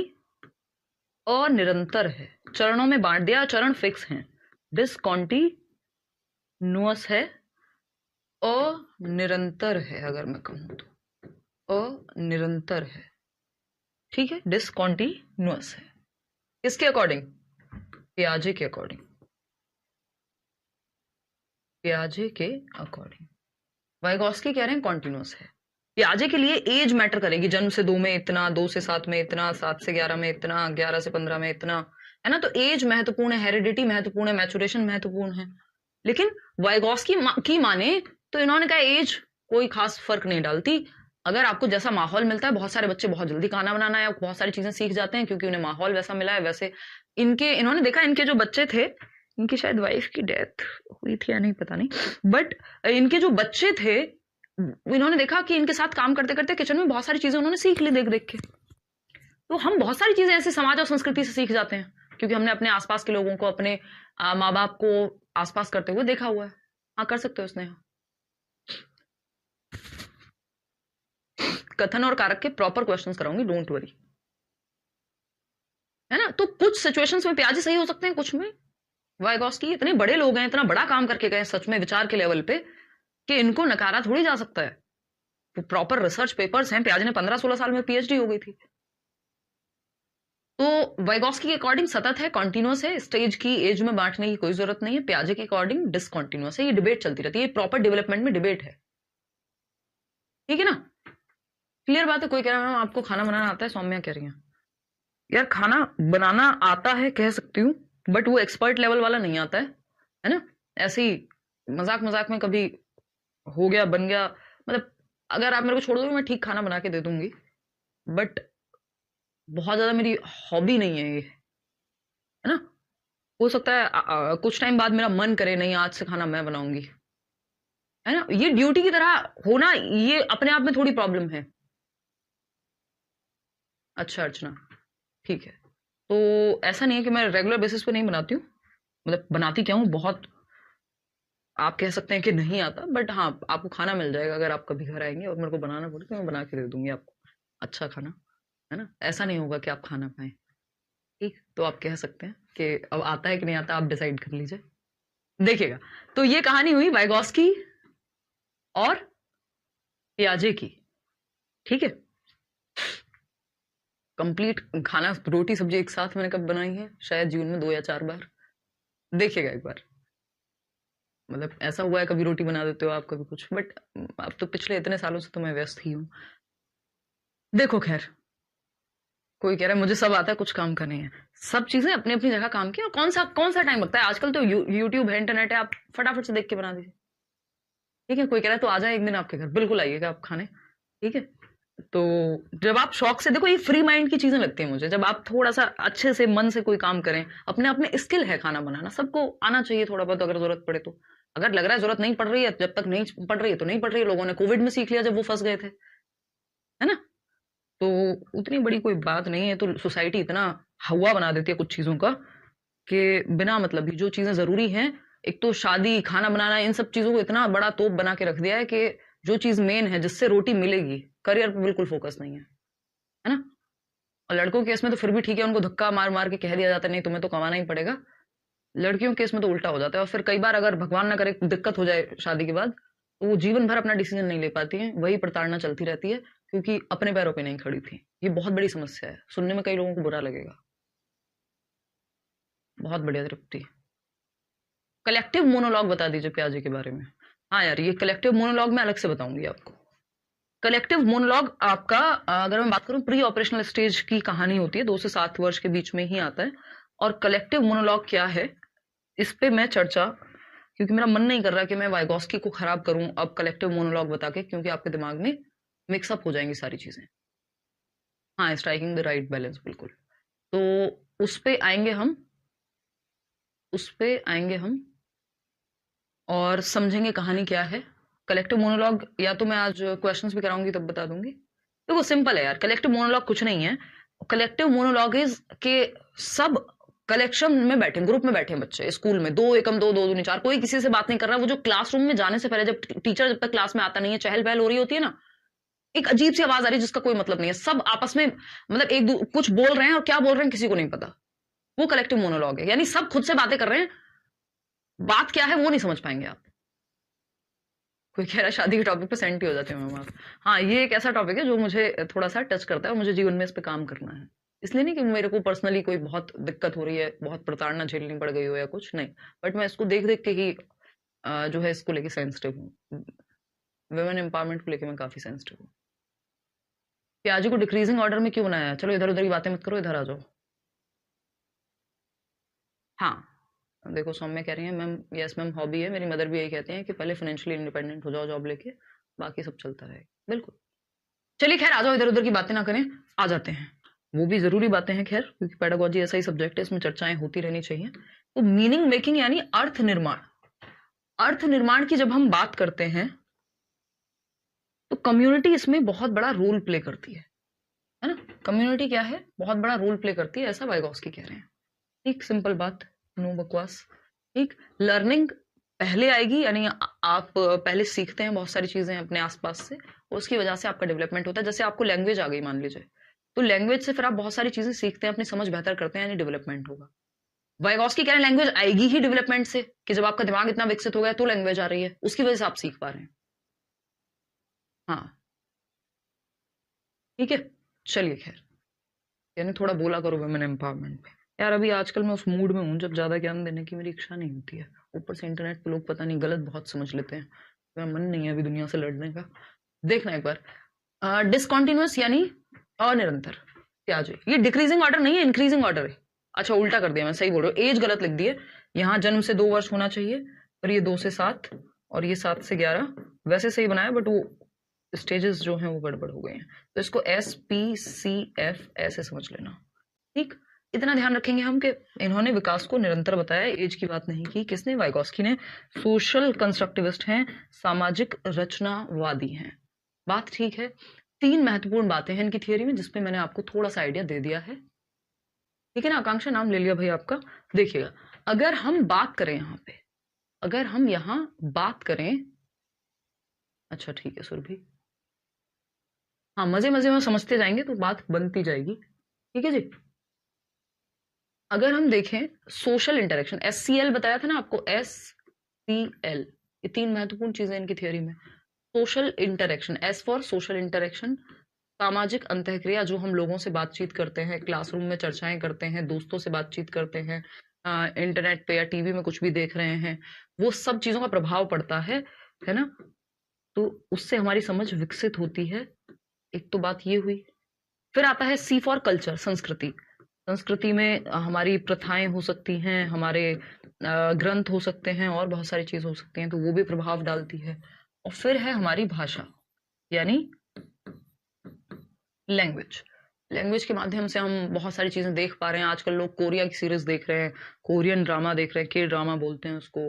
अनिरंतर है। चरणों में बांट दिया, चरण फिक्स हैं। डिसकॉन्टिन्यूअस है, अनिरंतर है, अगर मैं कहूं तो अनिरंतर है, ठीक है, डिसकॉन्टिन्यूअस है। किसके अकॉर्डिंग? पियाजे के अकॉर्डिंग, पियाजे के अकॉर्डिंग। वाइगोत्स्की कह रहे हैं कॉन्टिन्यूअस है। पियाजे के लिए एज मैटर करेगी, जन्म से 2 में इतना, 2 से 7 में इतना, 7 से 11 में इतना, 11 से 15 में इतना, है ना? तो एज महत्वपूर्ण है, हेरिडिटी महत्वपूर्ण है, मैचुरेशन महत्वपूर्ण है। लेकिन वाइगोत्स्की की माने तो इन्होंने कहा एज कोई खास फर्क नहीं डालती। अगर आपको जैसा माहौल मिलता है, बहुत सारे बच्चे बहुत जल्दी खाना बनाना या बहुत सारी चीजें सीख जाते हैं क्योंकि उन्हें माहौल वैसा मिला है। वैसे इन्होंने देखा, इनके जो बच्चे थे, इनकी शायद वाइफ की डेथ हुई थी या नहीं पता नहीं, बट इनके जो बच्चे थे, इन्होंने देखा कि इनके साथ काम करते करते किचन में बहुत सारी चीजें उन्होंने सीख ली देख देख के। तो हम बहुत सारी चीजें ऐसे समाज और संस्कृति से सीख जाते हैं क्योंकि हमने अपने आसपास के लोगों को, अपने माँ बाप को आसपास करते हुए देखा हुआ है। हाँ, कर सकते हो स्नेहा। कथन और कारक के प्रॉपर क्वेश्चंस कराऊंगी, डोंट वरी, है ना? तो कुछ सिचुएशंस में पियाजे सही हो सकते हैं, कुछ में वाइगोत्स्की। इतने बड़े लोग हैं, इतना बड़ा काम करके गए सच में विचार के लेवल पे, कि इनको नकारा थोड़ी जा सकता है। तो प्रॉपर रिसर्च पेपर्स हैं। पियाजे ने 15-16 साल में पीएचडी हो गई थी। तो वाइगोत्स्की के अकॉर्डिंग सतत है, कॉन्टिन्यूअस है, स्टेज की एज में बांटने की कोई जरूरत नहीं है। पियाजे के अकॉर्डिंग डिसकॉन्टिन्यूअस है। ये डिबेट चलती रहती है, ये प्रॉपर डेवलपमेंट में डिबेट है, ठीक है ना? क्लियर बात है। कोई कह रहा है आपको खाना बनाना आता है, सौम्या कह रही है यार खाना बनाना आता है, कह सकती हूँ, बट वो एक्सपर्ट लेवल वाला नहीं आता है ना? ऐसे ही मजाक मजाक में कभी हो गया, बन गया, मतलब अगर आप मेरे को छोड़ दोगे मैं ठीक खाना बना के दे दूंगी, बट बहुत ज्यादा मेरी हॉबी नहीं है ये, है ना? हो सकता है कुछ टाइम बाद मेरा मन करे नहीं आज से खाना मैं बनाऊंगी, है ना। ये ड्यूटी की तरह होना, ये अपने आप में थोड़ी प्रॉब्लम है। अच्छा अर्चना, ठीक है। तो ऐसा नहीं है कि मैं रेगुलर बेसिस पे नहीं बनाती हूँ, मतलब बनाती क्या हूँ बहुत। आप कह सकते हैं कि नहीं आता, बट हाँ आपको खाना मिल जाएगा। अगर आप कभी घर आएंगे और मेरे को बनाना पड़े तो मैं बना के दे दूंगी आपको अच्छा खाना, है ना। ऐसा नहीं होगा कि आप खाना खाएं, ठीक। तो आप कह सकते हैं कि अब आता है कि नहीं आता, आप डिसाइड कर लीजिए, देखिएगा। तो ये कहानी हुई वाइगॉस्की और पियाजे की, ठीक है। कंप्लीट खाना, रोटी सब्जी एक साथ मैंने कब बनाई है, शायद जीवन में 2 या 4 बार। देखिएगा एक बार, मतलब ऐसा हुआ है कभी रोटी बना देते हो आप, कभी कुछ, बट अब तो पिछले इतने सालों से तो मैं व्यस्त ही हूँ। देखो खैर, कोई कह रहा है मुझे सब आता है, कुछ काम का नहीं है। सब चीजें अपनी अपनी जगह काम की, और कौन सा टाइम लगता है आजकल। तो यूट्यूब है, इंटरनेट है, आप फटाफट से देख के बना दीजिए, ठीक है। कोई कह रहा है तो आ जाए एक दिन आपके घर, बिल्कुल आइएगा आप खाने, ठीक है। तो जब आप शौक से, देखो ये फ्री माइंड की चीजें लगती है मुझे, जब आप थोड़ा सा अच्छे से मन से कोई काम करें, अपने आप में स्किल है खाना बनाना, सबको आना चाहिए थोड़ा बहुत अगर जरूरत पड़े तो। अगर लग रहा है जरूरत नहीं पड़ रही है, जब तक नहीं पड़ रही है तो नहीं पड़ रही है। लोगों ने कोविड में सीख लिया जब वो फंस गए थे, है ना। तो उतनी बड़ी कोई बात नहीं है। तो सोसाइटी इतना हवा बना देती है कुछ चीजों का कि बिना मतलब ही जो चीजें जरूरी हैं, एक तो शादी, खाना बनाना, इन सब चीजों को इतना बड़ा तोप बना के रख दिया है कि जो चीज मेन है जिससे रोटी मिलेगी, करियर पे बिल्कुल फोकस नहीं है ना। और लड़कों के केस में तो फिर भी ठीक है, उनको धक्का मार मार के कह दिया जाता है नहीं तुम्हें तो कमाना ही पड़ेगा। लड़कियों के केस में तो उल्टा हो जाता है, और फिर कई बार अगर भगवान ना करे दिक्कत हो जाए शादी के बाद, तो वो जीवन भर अपना डिसीजन नहीं ले पाती है, वही प्रताड़ना चलती रहती है, क्योंकि अपने पैरों पे नहीं खड़ी थी। ये बहुत बड़ी समस्या है, सुनने में कई लोगों को बुरा लगेगा। बहुत बढ़िया तृप्ति। कलेक्टिव मोनोलॉग बता दीजिए प्याजी के बारे में। हाँ यार, ये कलेक्टिव मोनोलॉग मैं अलग से बताऊंगी आपको। कलेक्टिव मोनोलॉग आपका, अगर मैं बात करूं, प्री ऑपरेशनल स्टेज की कहानी होती है, 2 से 7 वर्ष के बीच में ही आता है। और कलेक्टिव मोनोलॉग क्या है, इस पे मैं चर्चा, क्योंकि मेरा मन नहीं कर रहा कि मैं वाइगॉस्की को खराब करूं अब कलेक्टिव मोनोलॉग बता के, क्योंकि आपके दिमाग में मिक्सअप हो जाएंगी सारी चीजें। हाँ, स्ट्राइकिंग द राइट बैलेंस, बिल्कुल। तो उस पे आएंगे हम, उस पे आएंगे हम और समझेंगे कहानी क्या है। कलेक्टिव मोनोलॉग या तो मैं आज क्वेश्चंस भी कराऊंगी तब बता दूंगी। तो वो सिंपल है यार, कलेक्टिव मोनोलॉग कुछ नहीं है। कलेक्टिव मोनोलॉग इज के सब कलेक्शन में बैठे, ग्रुप में बैठे बच्चे स्कूल में, 2 एकम 2, 2 दूनी 4, कोई किसी से बात नहीं कर रहा। वो जो क्लासरूम में जाने से पहले, जब टीचर जब तक क्लास में आता नहीं है, चहल पहल हो रही होती है ना, एक अजीब सी आवाज आ रही है जिसका कोई मतलब नहीं है, सब आपस में मतलब कुछ बोल रहे हैं और क्या बोल रहे हैं किसी को नहीं पता। वो कलेक्टिव मोनोलॉग है, यानी सब खुद से बातें कर रहे हैं, बात क्या है वो नहीं समझ पाएंगे आप। कोई कह रहा है शादी के टॉपिक पे सेंटी हो जाते हैं मैम आप। हाँ, ये एक ऐसा टॉपिक है जो मुझे थोड़ा सा टच करता है, और मुझे जीवन में इस पे काम करना है। इसलिए नहीं कि मेरे को पर्सनली कोई बहुत दिक्कत हो रही है, बहुत प्रताड़ना झेलनी पड़ गई हो या कुछ नहीं, बट मैं इसको देख देख के ही जो है इसको लेके सेंसिटिव हूँ। वुमेन एम्पावरमेंट को लेके मैं काफी सेंसिटिव हूँ। प्याजी को डिक्रीजिंग ऑर्डर में क्यों बनाया? चलो इधर उधर की बातें मत करो, इधर आ जाओ। हाँ, देखो सौम्या कह रही है मैम, यस मैम, हॉबी है, मेरी मदर भी यही कहती है कि पहले फाइनेंशियली इंडिपेंडेंट हो जाओ जॉब लेके, बाकी सब चलता रहेगा। बिल्कुल। चलिए खैर, आ जाओ, इधर उधर की बातें ना करें, आ जाते हैं। वो भी जरूरी बातें हैं खैर, क्योंकि पेडागोजी ऐसा ही सब्जेक्ट है, इसमें चर्चाएं होती रहनी चाहिए। तो मीनिंग मेकिंग यानी अर्थ निर्माण। अर्थ निर्माण की जब हम बात करते हैं तो कम्युनिटी इसमें बहुत बड़ा रोल प्ले करती है ना। कम्युनिटी क्या है, बहुत बड़ा रोल प्ले करती है, ऐसा वाइगॉस्की कह रहे हैं। ठीक, सिंपल बात, नो बकवास। ठीक, लर्निंग पहले आएगी, यानी आप पहले सीखते हैं बहुत सारी चीजें अपने आसपास से, उसकी वजह से आपका डेवलपमेंट होता है। जैसे आपको लैंग्वेज आ गई मान लीजिए, तो लैंग्वेज से फिर आप बहुत सारी चीजें सीखते हैं, अपनी समझ बेहतर करते हैं, यानी डेवलपमेंट होगा। वाइगॉस्की कह रहे हैं लैंग्वेज आएगी ही डेवलपमेंट से, कि जब आपका दिमाग इतना विकसित हो गया तो लैंग्वेज आ रही है, उसकी वजह से आप सीख पा रहे हैं। हाँ, ठीक है। चलिए खैर, यानी थोड़ा बोला करो वुमेन एम्पावरमेंट पे यार। अभी आजकल मैं उस मूड में हूँ जब ज्यादा ज्ञान देने की मेरी इच्छा नहीं होती है। ऊपर से इंटरनेट पे लोग पता नहीं गलत बहुत समझ लेते हैं, मेरा मन नहीं है अभी दुनिया से लड़ने का। देखना एक बार, डिसकॉन्टिन्यूअस यानी अनिरंतर। क्या जी, ये डिक्रीजिंग ऑर्डर नहीं है, इंक्रीजिंग ऑर्डर है। अच्छा, उल्टा कर दिया, मैं सही बोल रहा हूँ, एज गलत लिख दी है। यहाँ जन्म से 2 वर्ष होना चाहिए, और ये 2 से 7, और ये 7 से 11, वैसे सही बनाया, बट वो स्टेजेस जो हैं वो गड़बड़ हो गए हैं। तो इसको SPCF ऐसे समझ लेना, ठीक। इतना ध्यान रखेंगे हम कि इन्होंने विकास को निरंतर बताया, एज की बात नहीं की। किसने? वाइगोस्की ने। सोशल कंस्ट्रक्टिविस्ट हैं, सामाजिक रचनावादी हैं। बात ठीक है। 3 महत्वपूर्ण बातें हैं इनकी थियरी में, जिसपे मैंने आपको थोड़ा सा आइडिया दे दिया है, ठीक है ना। आकांक्षा नाम ले लिया भाई आपका। देखिएगा, अगर हम बात करें यहाँ पे, अगर हम यहाँ बात करें, अच्छा ठीक है सुरभि, हाँ मजे मजे में समझते जाएंगे तो बात बनती जाएगी, ठीक है जी। अगर हम देखें सोशल इंटरेक्शन, SCL बताया था ना आपको, SCL, ये 3 महत्वपूर्ण चीजें इनकी थियरी में। Social interaction, S for social interaction, सामाजिक अंतःक्रिया, जो हम लोगों से बातचीत करते हैं, क्लासरूम में चर्चाएं करते हैं, दोस्तों से बातचीत करते हैं, इंटरनेट पे या टीवी में कुछ भी देख रहे हैं, वो सब चीजों का प्रभाव पड़ता है ना। तो उससे हमारी समझ विकसित होती है। एक तो बात ये हुई। फिर आता है C फॉर कल्चर, संस्कृति। संस्कृति में हमारी प्रथाएं हो सकती हैं, हमारे ग्रंथ हो सकते हैं, और बहुत सारी चीज हो सकती हैं, तो वो भी प्रभाव डालती है। और फिर है हमारी भाषा, यानी लैंग्वेज। लैंग्वेज के माध्यम से हम बहुत सारी चीजें देख पा रहे हैं। आजकल लोग कोरिया की सीरीज देख रहे हैं, कोरियन ड्रामा देख रहे हैं, के ड्रामा बोलते हैं उसको,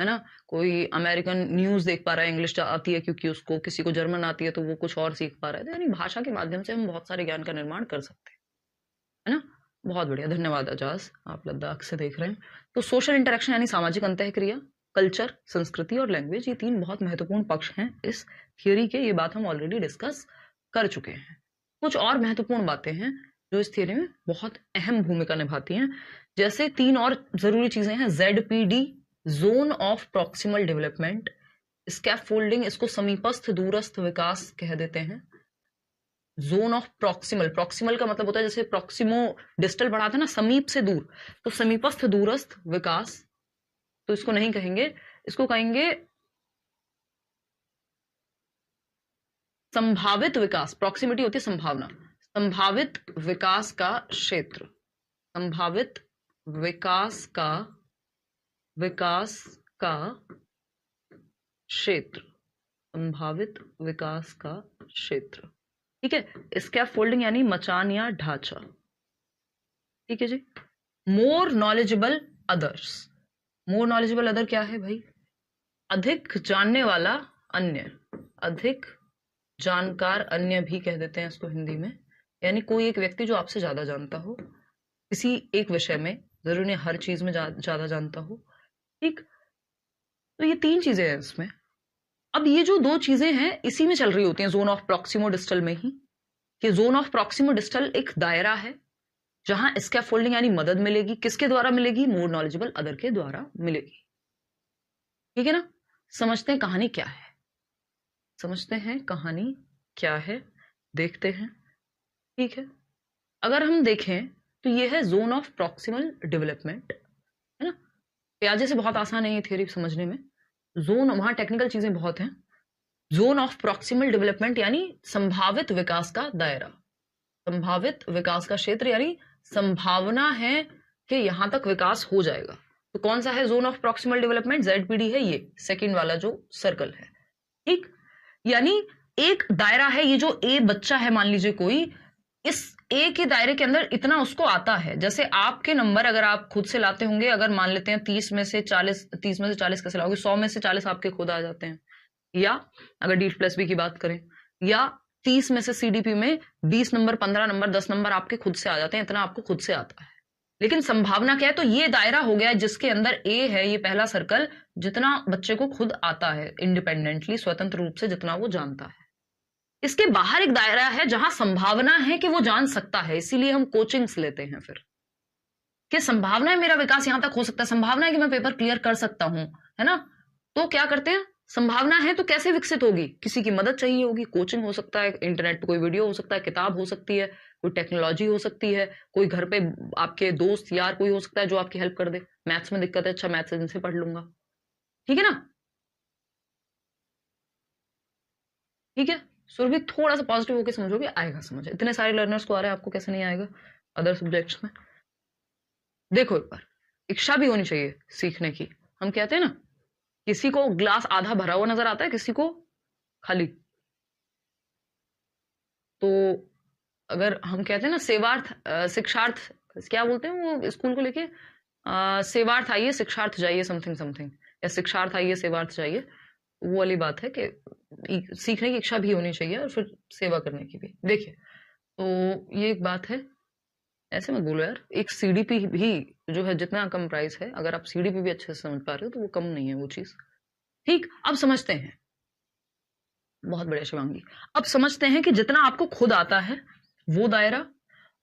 है ना। कोई अमेरिकन न्यूज देख पा रहा है, इंग्लिश आती है क्योंकि उसको, किसी को जर्मन आती है तो वो कुछ और सीख पा रहा है। तो यानी भाषा के माध्यम से हम बहुत सारे ज्ञान का निर्माण कर सकते हैं, है ना। बहुत बढ़िया, धन्यवाद अजाज, आप लद्दाख से देख रहे हैं। तो सोशल इंटरेक्शन यानी सामाजिक अंतःक्रिया, कल्चर, संस्कृति और लैंग्वेज, ये 3 बहुत महत्वपूर्ण पक्ष हैं इस थियोरी के। ये बात हम ऑलरेडी डिस्कस कर चुके हैं। कुछ और महत्वपूर्ण बातें हैं जो इस थियोरी में बहुत अहम भूमिका निभाती हैं। जैसे 3 और जरूरी चीजें हैं, ZPD, zone of proximal development, scaffolding, इसको समीपस्थ दूरस्थ विकास कह देते हैं। जोन ऑफ प्रॉक्सिमल, प्रॉक्सिमल का मतलब होता है जैसे प्रॉक्सिमो डिस्टल पढ़ा था ना, समीप से दूर, तो समीपस्थ दूरस्थ विकास, तो इसको नहीं कहेंगे, इसको कहेंगे संभावित विकास। प्रॉक्सिमिटी होती है संभावना, संभावित विकास का क्षेत्र, संभावित विकास का क्षेत्र, संभावित विकास का क्षेत्र, ठीक है। स्कैफोल्डिंग यानी मचान या ढांचा, ठीक है जी। More knowledgeable others, more knowledgeable other क्या है भाई? अधिक जानने वाला अन्य, अधिक जानकार अन्य भी कह देते हैं इसको हिंदी में। यानी कोई एक व्यक्ति जो आपसे ज्यादा जानता हो किसी एक विषय में, जरूरी नहीं हर चीज में ज्यादा जानता हो, ठीक। तो ये 3 चीजें हैं इसमें। अब ये जो 2 चीजें हैं इसी में चल रही होती हैं, जोन ऑफ प्रॉक्सिमो डिस्टल में ही। कि जोन ऑफ प्रॉक्सिमो डिस्टल एक दायरा है जहां स्कैफोल्डिंग यानी मदद मिलेगी, किसके द्वारा मिलेगी? मोर नॉलेजेबल अदर के द्वारा मिलेगी, ठीक है ना। समझते हैं कहानी क्या है, समझते हैं कहानी क्या है, देखते हैं, ठीक है। अगर हम देखें तो ये है जोन ऑफ प्रॉक्सिमल डेवलपमेंट, है ना। प्याजे से बहुत आसान है ये थियोरी समझने में। जोन, वहां टेक्निकल चीजें बहुत हैं। जोन ऑफ प्रॉक्सिमल डेवलपमेंट यानी संभावित विकास का दायरा, संभावित विकास का क्षेत्र, यानी संभावना है कि यहां तक विकास हो जाएगा। तो कौन सा है zone of proximal development? ZPD है, ये सेकंड वाला जो सर्कल है, ठीक। यानी एक दायरा है, ये जो A बच्चा है मान लीजिए कोई, इस A के दायरे के अंदर इतना उसको आता है। जैसे आपके नंबर अगर आप खुद से लाते होंगे, अगर मान लेते हैं 30 में से 40, 30 में से 40 कैसे लाओगे? 100 में से 40 आपके खुद आ जाते हैं। या अगर D+B की बात करें, या 30 में से CDP में 20 नंबर, 15 नंबर, 10 नंबर आपके खुद से आ जाते हैं, इतना आपको खुद से आता है। लेकिन संभावना क्या है? तो ये दायरा हो गया जिसके अंदर A है, ये पहला सर्कल, जितना बच्चे को खुद आता है इंडिपेंडेंटली, स्वतंत्र रूप से जितना वो जानता है। इसके बाहर एक दायरा है जहां संभावना है कि वो जान सकता है, इसीलिए हम कोचिंग्स लेते हैं फिर, कि संभावना है मेरा विकास यहां तक हो सकता है, संभावना है कि मैं पेपर क्लियर कर सकता हूं, है ना। तो क्या करते हैं, संभावना है तो कैसे विकसित होगी? किसी की मदद चाहिए होगी, कोचिंग हो सकता है, इंटरनेट पे कोई वीडियो हो सकता है, किताब हो सकती है, कोई टेक्नोलॉजी हो सकती है, कोई घर पे आपके दोस्त यार कोई हो सकता है जो आपकी हेल्प कर दे। मैथ्स में दिक्कत है, अच्छा मैथ्स इनसे पढ़ लूंगा, ठीक है ना। ठीक है, सुरभि थोड़ा सा पॉजिटिव होकर समझोगे, आएगा समझ। इतने सारे लर्नर्स को आ रहा है, आपको कैसे नहीं आएगा अदर सब्जेक्ट्स में? देखो एक बार, इच्छा भी होनी चाहिए सीखने की। हम कहते हैं ना, किसी को ग्लास आधा भरा हुआ नजर आता है, किसी को खाली। तो अगर हम कहते हैं ना सेवार्थ शिक्षार्थ क्या बोलते हैं वो स्कूल को लेके, सेवार्थ आइए शिक्षार्थ जाइए, समथिंग समथिंग, या शिक्षार्थ आइए सेवार्थ जाइए। वो वाली बात है कि सीखने की इच्छा भी होनी चाहिए और फिर सेवा करने की भी। देखिए, तो ये एक बात है, ऐसे मत बोलो यार। एक सीडीपी भी जो है जितना कम प्राइस है, अगर आप सीडीपी भी अच्छे से समझ पा रहे हो तो वो कम नहीं है वो चीज। ठीक, अब समझते हैं। बहुत बढ़िया शिवांगी। अब समझते हैं कि जितना आपको खुद आता है वो दायरा,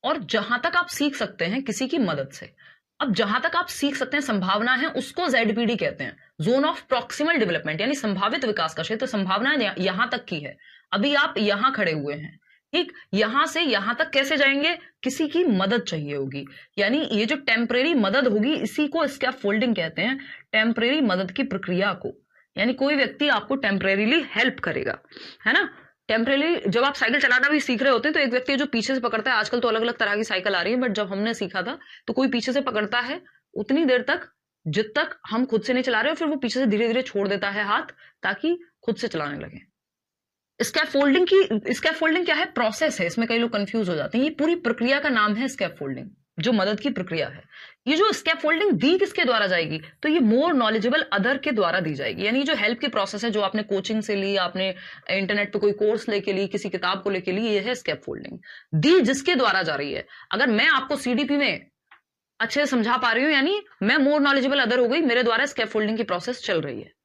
और जहां तक आप सीख सकते हैं किसी की मदद से। अब जहां तक आप सीख सकते हैं संभावना है, उसको जेडपीडी कहते हैं, जोन ऑफ प्रॉक्सिमल डेवलपमेंट, यानी संभावित विकास का क्षेत्र। संभावना यहां तक की है, अभी आप यहां खड़े हुए हैं, ठीक, यहां से यहां तक कैसे जाएंगे, किसी की मदद चाहिए होगी। यानी ये जो टेम्परेरी मदद होगी, इसी को स्कैफोल्डिंग कहते हैं, टेम्परेरी मदद की प्रक्रिया को। यानी कोई व्यक्ति आपको टेम्परेरीली हेल्प करेगा, है ना। टेम्परेली जब आप साइकिल चलाना भी सीख रहे होते हैं तो एक व्यक्ति जो पीछे से पकड़ता है, आजकल तो अलग अलग तरह की साइकिल आ रही है, बट जब हमने सीखा था तो कोई पीछे से पकड़ता है उतनी देर तक जब तक हम खुद से नहीं चला रहे, और फिर वो पीछे से धीरे धीरे छोड़ देता है हाथ, ताकि खुद से चलाने लगे। स्कैफोल्डिंग क्या है, प्रोसेस है, इसमें कई लोग कंफ्यूज हो जाते हैं। ये पूरी प्रक्रिया का नाम है स्कैफोल्डिंग, जो मदद की प्रक्रिया है। ये जो स्कैफोल्डिंग दी किसके द्वारा जाएगी, तो ये मोर नॉलेजेबल अदर के द्वारा दी जाएगी। यानी जो हेल्प की प्रोसेस है, जो आपने कोचिंग से ली, आपने इंटरनेट पे कोई कोर्स लेके ली, किसी किताब को लेके ली, ये है स्कैफोल्डिंग। दी जिसके द्वारा जा रही है। अगर मैं आपको सीडीपी में अच्छे से समझा पा रही हूं, यानी मैं मोर नॉलेजेबल अदर हो गई, मेरे द्वारा स्कैफोल्डिंग की प्रोसेस चल रही है।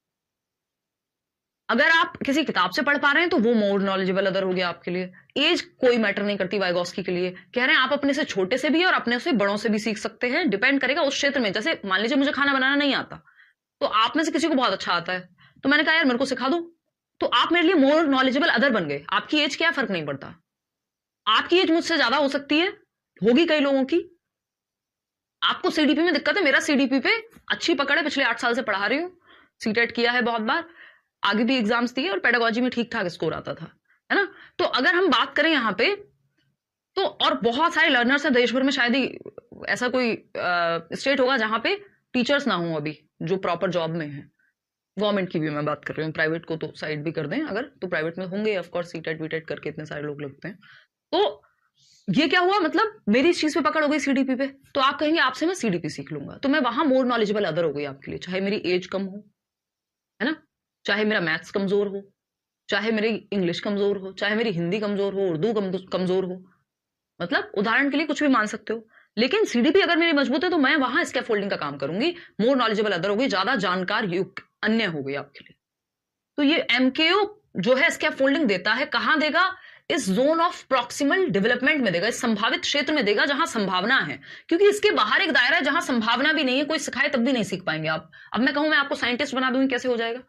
अगर आप किसी किताब से पढ़ पा रहे हैं तो वो मोर नॉलेजेबल अदर हो गया आपके लिए। एज कोई मैटर नहीं करती वाइगोस्की के लिए। कह रहे हैं आप अपने से छोटे से भी और अपने से बड़ों से भी सीख सकते हैं, डिपेंड करेगा उस क्षेत्र में। जैसे मान लीजिए मुझे खाना बनाना नहीं आता, तो आप में से किसी को बहुत अच्छा आता है, तो मैंने कहा यार मेरे को सिखा दो, तो आप मेरे लिए मोर नॉलेजेबल अदर बन गए। आपकी एज क्या फर्क नहीं पड़ता, आपकी एज मुझसे ज्यादा हो सकती है, होगी कई लोगों की। आपको सीडीपी में दिक्कत है, मेरा सीडीपी पे अच्छी पकड़ है, पिछले 8 साल से पढ़ा रही हूँ, सीटेट किया है बहुत बार, आगे भी एग्जाम्स दिए और पेडागोजी में ठीक ठाक स्कोर आता था, है ना। तो अगर हम बात करें यहाँ पे, तो और बहुत सारे लर्नर्स हैं देश भर में, शायद ही ऐसा कोई स्टेट होगा जहां पे टीचर्स ना हो अभी, जो प्रॉपर जॉब में है। गवर्नमेंट की भी मैं बात कर रही हूँ, प्राइवेट को तो साइड भी कर दें अगर, तो प्राइवेट में होंगे ऑफकोर्स, सीटेट वीटेट करके इतने सारे लोग लगते हैं। तो ये क्या हुआ, मतलब मेरी इस चीज पे पकड़ हो गई सीडीपी पे, तो आप कहेंगे आपसे मैं सीडीपी सीख लूंगा, तो मैं वहां मोर नॉलेजेबल अदर हो गई आपके लिए, चाहे मेरी एज कम हो, है ना, चाहे मेरा मैथ्स कमजोर हो, चाहे मेरी इंग्लिश कमजोर हो, चाहे मेरी हिंदी कमजोर हो, उर्दू कमजोर हो, मतलब उदाहरण के लिए कुछ भी मान सकते हो। लेकिन सीडीपी अगर मेरी मजबूत है तो मैं वहां स्कैफोल्डिंग का काम करूंगी, मोर नॉलेजेबल अदर होगी, ज्यादा जानकार युक्त अन्य हो गई आपके लिए। तो ये एमकेओ जो है स्कैफोल्डिंग देता है, कहां देगा, इस जोन ऑफ प्रॉक्सिमल डेवलपमेंट में देगा, इस संभावित क्षेत्र में देगा जहां संभावना है। क्योंकि इसके बाहर एक दायरा है जहां संभावना भी नहीं है, कोई सिखाए तब भी नहीं सीख पाएंगे आप। अब मैं कहूं मैं आपको साइंटिस्ट बना दूंगी, कैसे हो जाएगा,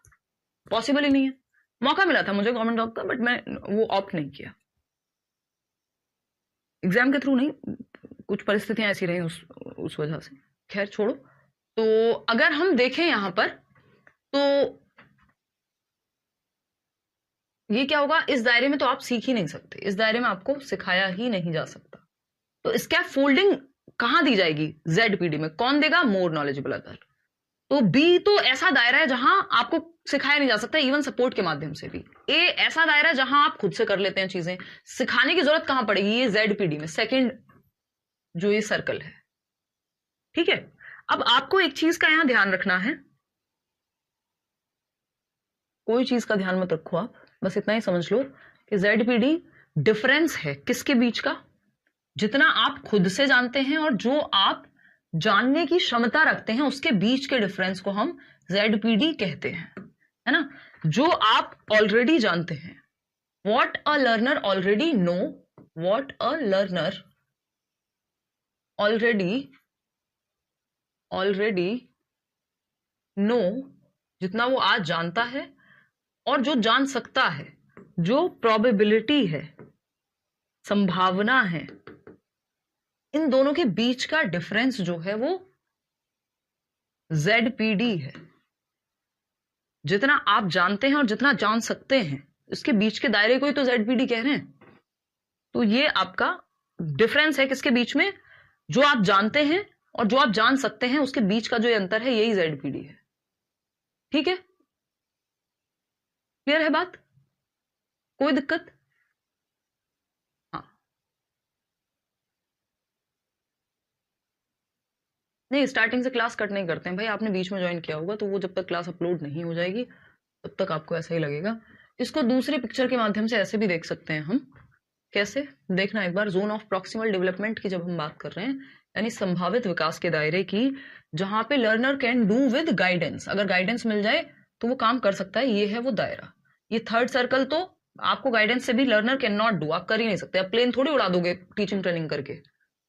पॉसिबल ही नहीं है। मौका मिला था मुझे गवर्नमेंट जॉब का, बट मैं वो ऑप्ट नहीं किया, एग्जाम के थ्रू नहीं, कुछ परिस्थितियां ऐसी रही उस वजह से। खैर छोड़ो। तो अगर हम देखें यहां पर, तो ये क्या होगा, इस दायरे में तो आप सीख ही नहीं सकते, इस दायरे में आपको सिखाया ही नहीं जा सकता। तो स्कैफोल्डिंग कहां दी जाएगी, जेडपीडी में। कौन देगा, मोर नॉलेजेबल अदर। तो बी तो ऐसा दायरा है जहां आपको सिखाया नहीं जा सकता, इवन सपोर्ट के माध्यम से भी। ए ऐसा दायरा है जहां आप खुद से कर लेते हैं चीजें, सिखाने की जरूरत कहां पड़ेगी, ये जेडपीडी में, सेकंड जो ये सर्कल है, ठीक है। अब आपको एक चीज का यहां ध्यान रखना है, कोई चीज का ध्यान मत रखो आप, बस इतना ही समझ लो कि जेडपीडी डिफरेंस है किसके बीच का, जितना आप खुद से जानते हैं और जो आप जानने की क्षमता रखते हैं, उसके बीच के डिफरेंस को हम जेडपीडी कहते हैं, है ना। जो आप ऑलरेडी जानते हैं, what a learner already know, what a learner already know, जितना वो आज जानता है, और जो जान सकता है, जो प्रोबेबिलिटी है, संभावना है, इन दोनों के बीच का डिफरेंस जो है वो जेडपीडी है। जितना आप जानते हैं और जितना जान सकते हैं, इसके बीच के दायरे को ही तो जेडपीडी कह रहे हैं। तो ये आपका डिफरेंस है किसके बीच में, जो आप जानते हैं और जो आप जान सकते हैं, उसके बीच का जो ये अंतर है, यही जेडपीडी है, ठीक है। क्लियर है बात, कोई दिक्कत। हाँ, नहीं, स्टार्टिंग से क्लास कट नहीं करते हैं भाई, आपने बीच में ज्वाइन किया होगा तो वो जब तक क्लास अपलोड नहीं हो जाएगी तब तक आपको ऐसा ही लगेगा। इसको दूसरी पिक्चर के माध्यम से ऐसे भी देख सकते हैं हम। कैसे देखना एक बार, जोन ऑफ प्रॉक्सिमल डेवलपमेंट की जब हम बात कर रहे हैं, यानी संभावित विकास के दायरे की, जहां पे learner can do with guidance, अगर गाइडेंस मिल जाए तो वो काम कर सकता है, ये है वो दायरा। ये थर्ड सर्कल तो आपको गाइडेंस से भी लर्नर कैन नॉट डू, आप कर ही नहीं सकते। आप प्लेन थोड़ी उड़ा दोगे टीचिंग ट्रेनिंग करके,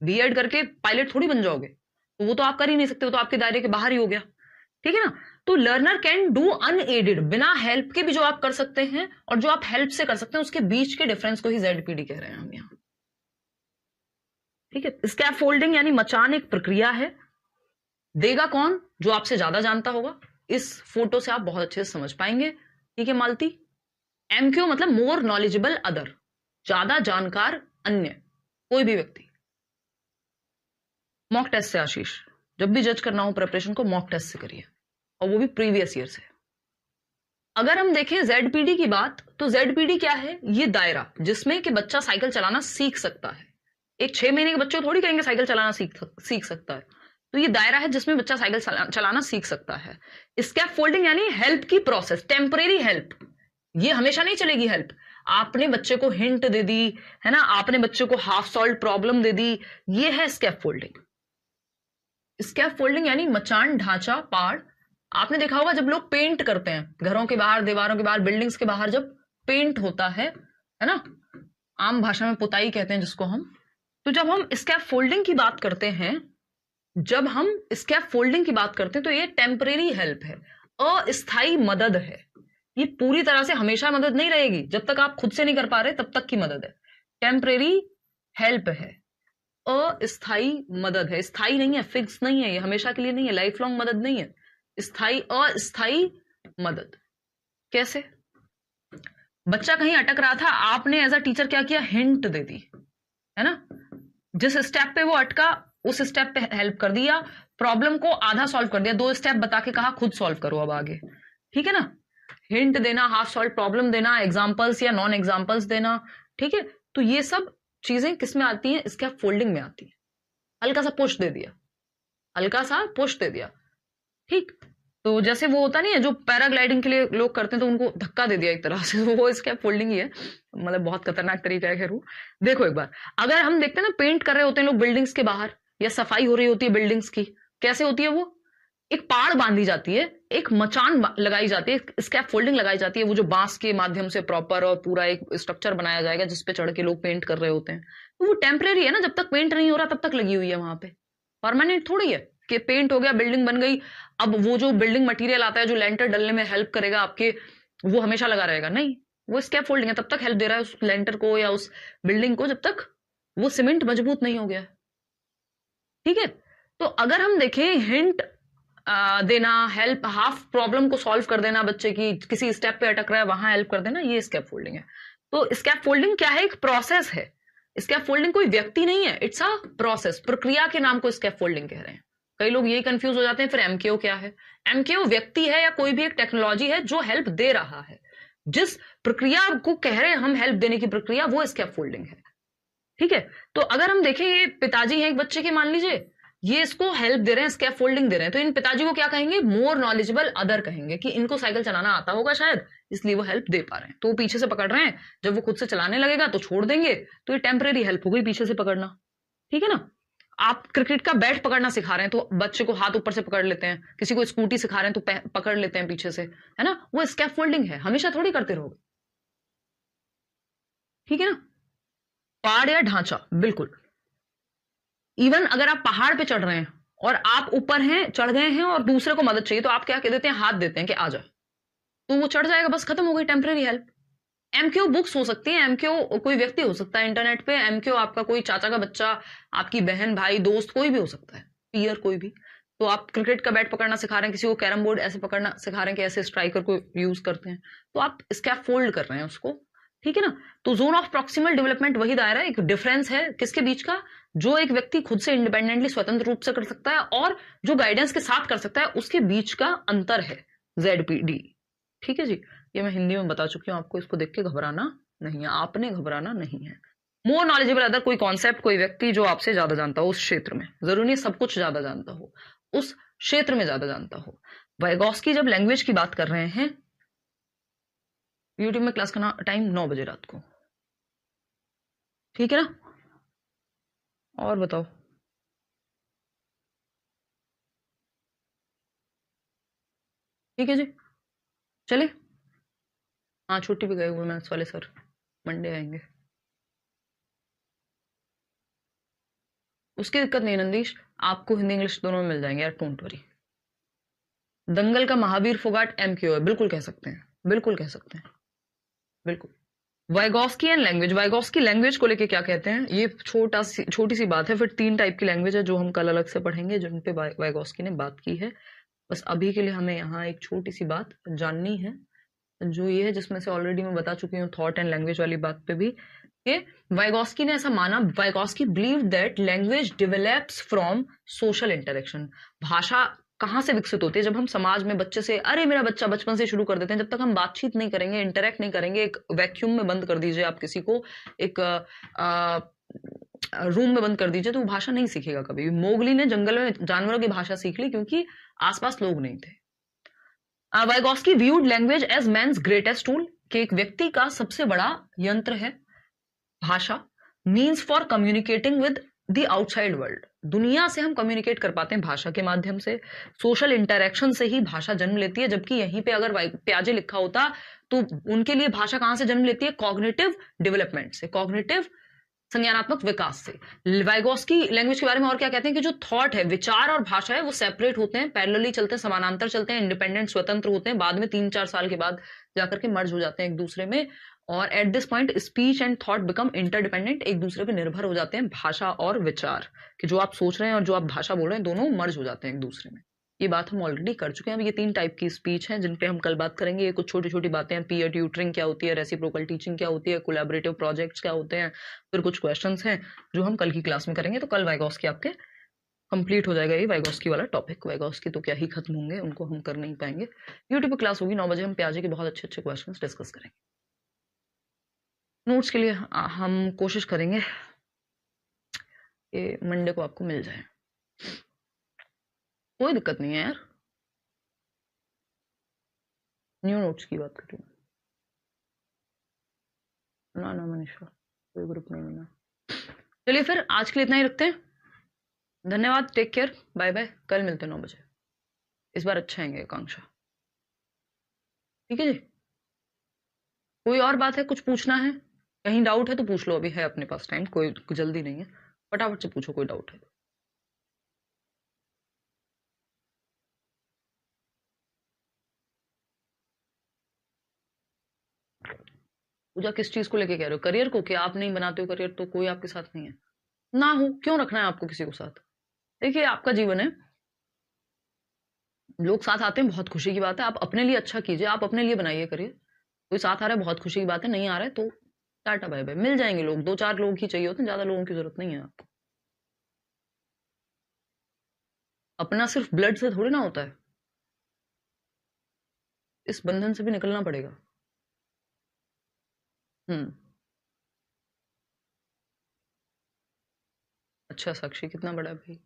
बीएड करके पायलट थोड़ी बन जाओगे, तो वो तो आप कर ही नहीं सकते, वो तो आपके दायरे के बाहर ही हो गया, ठीक है ना। तो लर्नर कैन डू अनएडेड, बिना हेल्प के भी जो आप कर सकते हैं और जो आप हेल्प से कर सकते हैं, उसके बीच के डिफरेंस को ही जेडपीडी कह रहे हैं हम यहाँ, ठीक है। स्कैफोल्डिंग यानी मचान एक प्रक्रिया है, देगा कौन, जो आपसे ज्यादा जानता होगा। इस फोटो से आप बहुत अच्छे से समझ पाएंगे, ठीक है मालती। एमक्यू मतलब मोर नॉलेजेबल अदर, ज्यादा जानकार अन्य कोई भी व्यक्ति। मॉक टेस्ट से आशीष, जब भी जज करना हो प्रिपरेशन को मॉक टेस्ट से करिए, और वो भी प्रीवियस ईयर से। अगर हम देखें जेडपीडी की बात, तो जेडपीडी क्या है, ये दायरा जिसमें कि बच्चा साइकिल चलाना सीख सकता है। एक 6 महीने के बच्चे को थोड़ी कहेंगे साइकिल चलाना सीख सकता है, तो ये दायरा है जिसमें बच्चा साइकिल चलाना सीख सकता है। स्कैफोल्डिंग यानी हेल्प की प्रोसेस, टेम्परेरी हेल्प, ये हमेशा नहीं चलेगी हेल्प। आपने बच्चे को हिंट दे दी है ना, आपने बच्चे को हाफ सॉल्व प्रॉब्लम दे दी, ये है स्कैफोल्डिंग। स्कैफोल्डिंग यानी मचान, ढांचा, पाड़। आपने देखा होगा जब लोग पेंट करते हैं घरों के बाहर, दीवारों के बाहर, बिल्डिंग्स के बाहर, जब पेंट होता है ना, आम भाषा में पुताई कहते हैं जिसको हम। तो जब हम स्कैफोल्डिंग की बात करते हैं, जब हम स्कैफोल्डिंग की बात करते हैं तो ये टेम्परेरी हेल्प है, अस्थाई मदद है। ये पूरी तरह से हमेशा मदद नहीं रहेगी, जब तक आप खुद से नहीं कर पा रहे तब तक की मदद है। टेम्परेरी हेल्प है, अस्थाई मदद है, स्थाई नहीं है, फिक्स नहीं है, ये हमेशा के लिए नहीं है, लाइफ लॉन्ग मदद नहीं है, स्थाई अस्थाई मदद। कैसे, बच्चा कहीं अटक रहा था, आपने एज अ टीचर क्या किया, हिंट दे दी है ना, जिस स्टेप पे वो अटका उस स्टेप पे हेल्प कर दिया, प्रॉब्लम को आधा सॉल्व कर दिया, 2 स्टेप बता के कहा खुद सॉल्व करो अब आगे, ठीक है ना। हिंट देना, हाफ सॉल्व प्रॉब्लम देना, एग्जांपल्स या नॉन एग्जांपल्स देना, ठीक है। तो ये सब चीजें किस में आती हैं, स्कैफोल्डिंग में आती है। हल्का सा पुश दे दिया, हल्का सा पुश दे दिया, ठीक। तो जैसे वो होता नहीं है जो पैराग्लाइडिंग के लिए लोग करते हैं, तो उनको धक्का दे दिया एक तरह से, वो स्कैफोल्डिंग ही है, मतलब बहुत खतरनाक तरीका है। खैर वो देखो एक बार, अगर हम देखते हैं ना पेंट कर रहे होते हैं लोग बिल्डिंग्स के बाहर, या सफाई हो रही होती है बिल्डिंग्स की, कैसे होती है वो, एक पाड़ बांधी जाती है, एक मचान लगाई जाती है, स्कैफोल्डिंग लगाई जाती है, वो जो बांस के माध्यम से प्रॉपर और पूरा एक स्ट्रक्चर बनाया जाएगा जिसपे चढ़ के लोग पेंट कर रहे होते हैं। तो वो टेम्परेरी है ना, जब तक पेंट नहीं हो रहा तब तक लगी हुई है वहां पे, परमानेंट थोड़ी है कि पेंट हो गया बिल्डिंग बन गई, अब वो जो बिल्डिंग मटेरियल आता है जो लेंटर डलने में हेल्प करेगा आपके, वो हमेशा लगा रहेगा, नहीं। वो स्कैफोल्डिंग है, तब तक हेल्प दे रहा है उस लेंटर को या उस बिल्डिंग को जब तक वो सीमेंट मजबूत नहीं हो गया, ठीक है। तो अगर हम देखें हिंट देना, हेल्प, हाफ प्रॉब्लम को सॉल्व कर देना, बच्चे की किसी स्टेप पे अटक रहा है वहां हेल्प कर देना, ये स्कैफोल्डिंग है। तो स्कैफोल्डिंग क्या है, एक प्रोसेस है। स्कैफोल्डिंग कोई व्यक्ति नहीं है, इट्स अ प्रोसेस, प्रक्रिया के नाम को स्कैफोल्डिंग कह रहे हैं। कई लोग यही कंफ्यूज हो जाते हैं। फिर एमकेओ क्या है, एमकेओ व्यक्ति है या कोई भी एक टेक्नोलॉजी है जो हेल्प दे रहा है, जिस प्रक्रिया को कह रहे हैं हम हेल्प देने की प्रक्रिया, वो स्कैफोल्डिंग है, ठीक है। तो अगर हम देखें ये पिताजी हैं एक बच्चे के, मान लीजिए ये इसको हेल्प दे रहे हैं, स्कैफोल्डिंग दे रहे हैं, तो इन पिताजी को क्या कहेंगे, मोर नॉलेजेबल अदर कहेंगे, कि इनको साइकिल चलाना आता होगा शायद, इसलिए वो हेल्प दे पा रहे हैं। तो वो पीछे से पकड़ रहे हैं, जब वो खुद से चलाने लगेगा तो छोड़ देंगे, तो ये टेम्परेरी हेल्प हो गई पीछे से पकड़ना, ठीक है ना। आप क्रिकेट का बैट पकड़ना सिखा रहे हैं तो बच्चे को हाथ ऊपर से पकड़ लेते हैं, किसी को स्कूटी सिखा रहे हैं तो पकड़ लेते हैं पीछे से, है ना, वो स्कैफोल्डिंग है, हमेशा थोड़ी करते रहोगे, ठीक है ना। पाड़ या ढांचा, बिल्कुल। इवन अगर आप पहाड़ पे चढ़ रहे हैं और आप ऊपर हैं, चढ़ गए हैं और दूसरे को मदद चाहिए, तो आप क्या कह देते हैं, हाथ देते हैं कि आ जा, तो वो चढ़ जाएगा, बस खत्म हो गई टेम्परेरी हेल्प। एमक्यू बुक्स हो सकती है, एमक्यू कोई व्यक्ति हो सकता है इंटरनेट पे, एमक्यू आपका कोई चाचा का बच्चा, आपकी बहन, भाई, दोस्त, कोई भी हो सकता है, पीयर कोई भी। तो आप क्रिकेट का बैट पकड़ना सिखा रहे हैं, किसी को कैरम बोर्ड ऐसे पकड़ना सिखा रहे हैं कि ऐसे स्ट्राइकर को यूज करते हैं, तो आप स्कैफोल्ड कर रहे हैं उसको, ठीक है ना। तो जोन ऑफ प्रॉक्सिमल डेवलपमेंट वही दायरा है, एक डिफरेंस है किसके बीच का, जो एक व्यक्ति खुद से इंडिपेंडेंटली स्वतंत्र रूप से कर सकता है और जो गाइडेंस के साथ कर सकता है, उसके बीच का अंतर है जेडपीडी, ठीक है जी। ये मैं हिंदी में बता चुकी हूँ आपको, इसको देख के घबराना नहीं है, आपने घबराना नहीं है। मोर नॉलेजेबल अदर, कोई कॉन्सेप्ट, कोई व्यक्ति जो आपसे ज्यादा जानता हो उस क्षेत्र में, जरूरी नहीं सब कुछ ज्यादा जानता हो, उस क्षेत्र में ज्यादा जानता हो। वाइगॉस्की जब लैंग्वेज की बात कर रहे हैं, यूट्यूब में क्लास का टाइम 9 बजे रात को, ठीक है ना? और बताओ, ठीक है जी, चलिए। हाँ, छुट्टी पे गए हुए मैथ्स वाले सर, मंडे आएंगे। उसकी दिक्कत नहीं नंदीश, आपको हिंदी इंग्लिश दोनों में मिल जाएंगे यार, डोंट वरी। दंगल का महावीर फोगाट MQ है, बिल्कुल कह सकते हैं, बिल्कुल कह सकते हैं, बिल्कुल। Vygotsky and language, Vygotsky language को लेके क्या कहते हैं, ये छोटी सी बात है। फिर 3 टाइप की लैंग्वेज है जो हम कल अलग से पढ़ेंगे, जिन पे वाइगॉस्की ने बात की है। बस अभी के लिए हमें यहाँ एक छोटी सी बात जाननी है, जो ये है, जिसमें से ऑलरेडी मैं बता चुकी हूँ थॉट एंड लैंग्वेज वाली बात पे भी, कि वाइगॉस्की ने ऐसा माना, Vygotsky believe that language develops from social interaction. भाषा कहाँ से विकसित होती है? जब हम समाज में बच्चे से, अरे मेरा बच्चा, बचपन से शुरू कर देते हैं। जब तक हम बातचीत नहीं करेंगे, इंटरेक्ट नहीं करेंगे, एक वैक्यूम में बंद कर दीजिए आप किसी को, एक रूम में बंद कर दीजिए, तो वो भाषा नहीं सीखेगा कभी। मोगली ने जंगल में जानवरों की भाषा सीख ली क्योंकि आसपास लोग नहीं थे। Vygotsky viewed language as man's greatest tool, कि एक व्यक्ति का सबसे बड़ा यंत्र है भाषा, means for communicating with the outside world. दुनिया से हम कम्युनिकेट कर पाते हैं भाषा के माध्यम से। सोशल इंटरेक्शन से ही भाषा जन्म लेती है, जबकि यहीं पे अगर प्याजे लिखा होता तो उनके लिए भाषा कहां से जन्म लेती है? कॉग्निटिव डेवलपमेंट से, कॉग्निटिव संज्ञानात्मक विकास से। वाइगॉस्की लैंग्वेज के बारे में और क्या कहते हैं कि जो थॉट है, विचार और भाषा है, वो सेपरेट होते हैं, पैरेलली चलते हैं, समानांतर चलते हैं, इंडिपेंडेंट स्वतंत्र होते हैं, बाद में 3-4 साल के बाद जाकर के मर्ज हो जाते हैं एक दूसरे में। और at this point speech and thought become interdependent, एक दूसरे पे निर्भर हो जाते हैं भाषा और विचार, कि जो आप सोच रहे हैं और जो आप भाषा बोल रहे हैं दोनों मर्ज हो जाते हैं एक दूसरे में। ये बात हम ऑलरेडी कर चुके हैं। अब ये 3 टाइप की स्पीच हैं जिन पे हम कल बात करेंगे। ये कुछ छोटी छोटी बातें हैं, पीयर ट्यूटरिंग क्या होती है, रेसिप्रोकल टीचिंग क्या होती है, कोलैबोरेटिव प्रोजेक्ट्स क्या होते हैं, फिर कुछ क्वेश्चंस हैं जो हम कल की क्लास में करेंगे। तो कल वाइगॉस्की आपके कंप्लीट हो जाएगा ये वाइगॉस्की वाला टॉपिक। वाइगॉस्की तो क्या ही खत्म होंगे, उनको हम कर नहीं पाएंगे। यूट्यूब पर क्लास होगी 9 बजे, हम प्याजे के बहुत अच्छे अच्छे क्वेश्चन डिस्कस करेंगे। नोट्स के लिए हम कोशिश करेंगे कि मंडे को आपको मिल जाए, कोई दिक्कत नहीं है यार। न्यू नोट्स की बात कर रही हूँ ना, मनीषा, कोई ग्रुप नहीं बना। चलिए फिर आज के लिए इतना ही रखते हैं। धन्यवाद, टेक केयर, बाय बाय। कल मिलते हैं 9 बजे। इस बार अच्छा आएंगे आकांक्षा, ठीक है जी? कोई और बात है, कुछ पूछना है, कहीं डाउट है तो पूछ लो, अभी है अपने पास टाइम, कोई जल्दी नहीं है, फटाफट से पूछो कोई डाउट है। पूजा किस चीज को लेके कह रहे हो? करियर को? कि आप नहीं बनाते हो करियर तो कोई आपके साथ नहीं है? ना हो, क्यों रखना है आपको किसी को साथ? देखिए, आपका जीवन है, लोग साथ आते हैं, बहुत खुशी की बात है। आप अपने लिए अच्छा कीजिए, आप अपने लिए बनाइए करियर। कोई साथ आ रहा है, बहुत खुशी की बात है, नहीं आ रहा है तो टाटा बाय बाय। मिल जाएंगे लोग, 2-4 लोग ही चाहिए होते हैं, ज्यादा लोगों की जरूरत नहीं है आपको। अपना सिर्फ ब्लड से थोड़ी ना होता है, इस बंधन से भी निकलना पड़ेगा। अच्छा साक्षी, कितना बड़ा है भाई?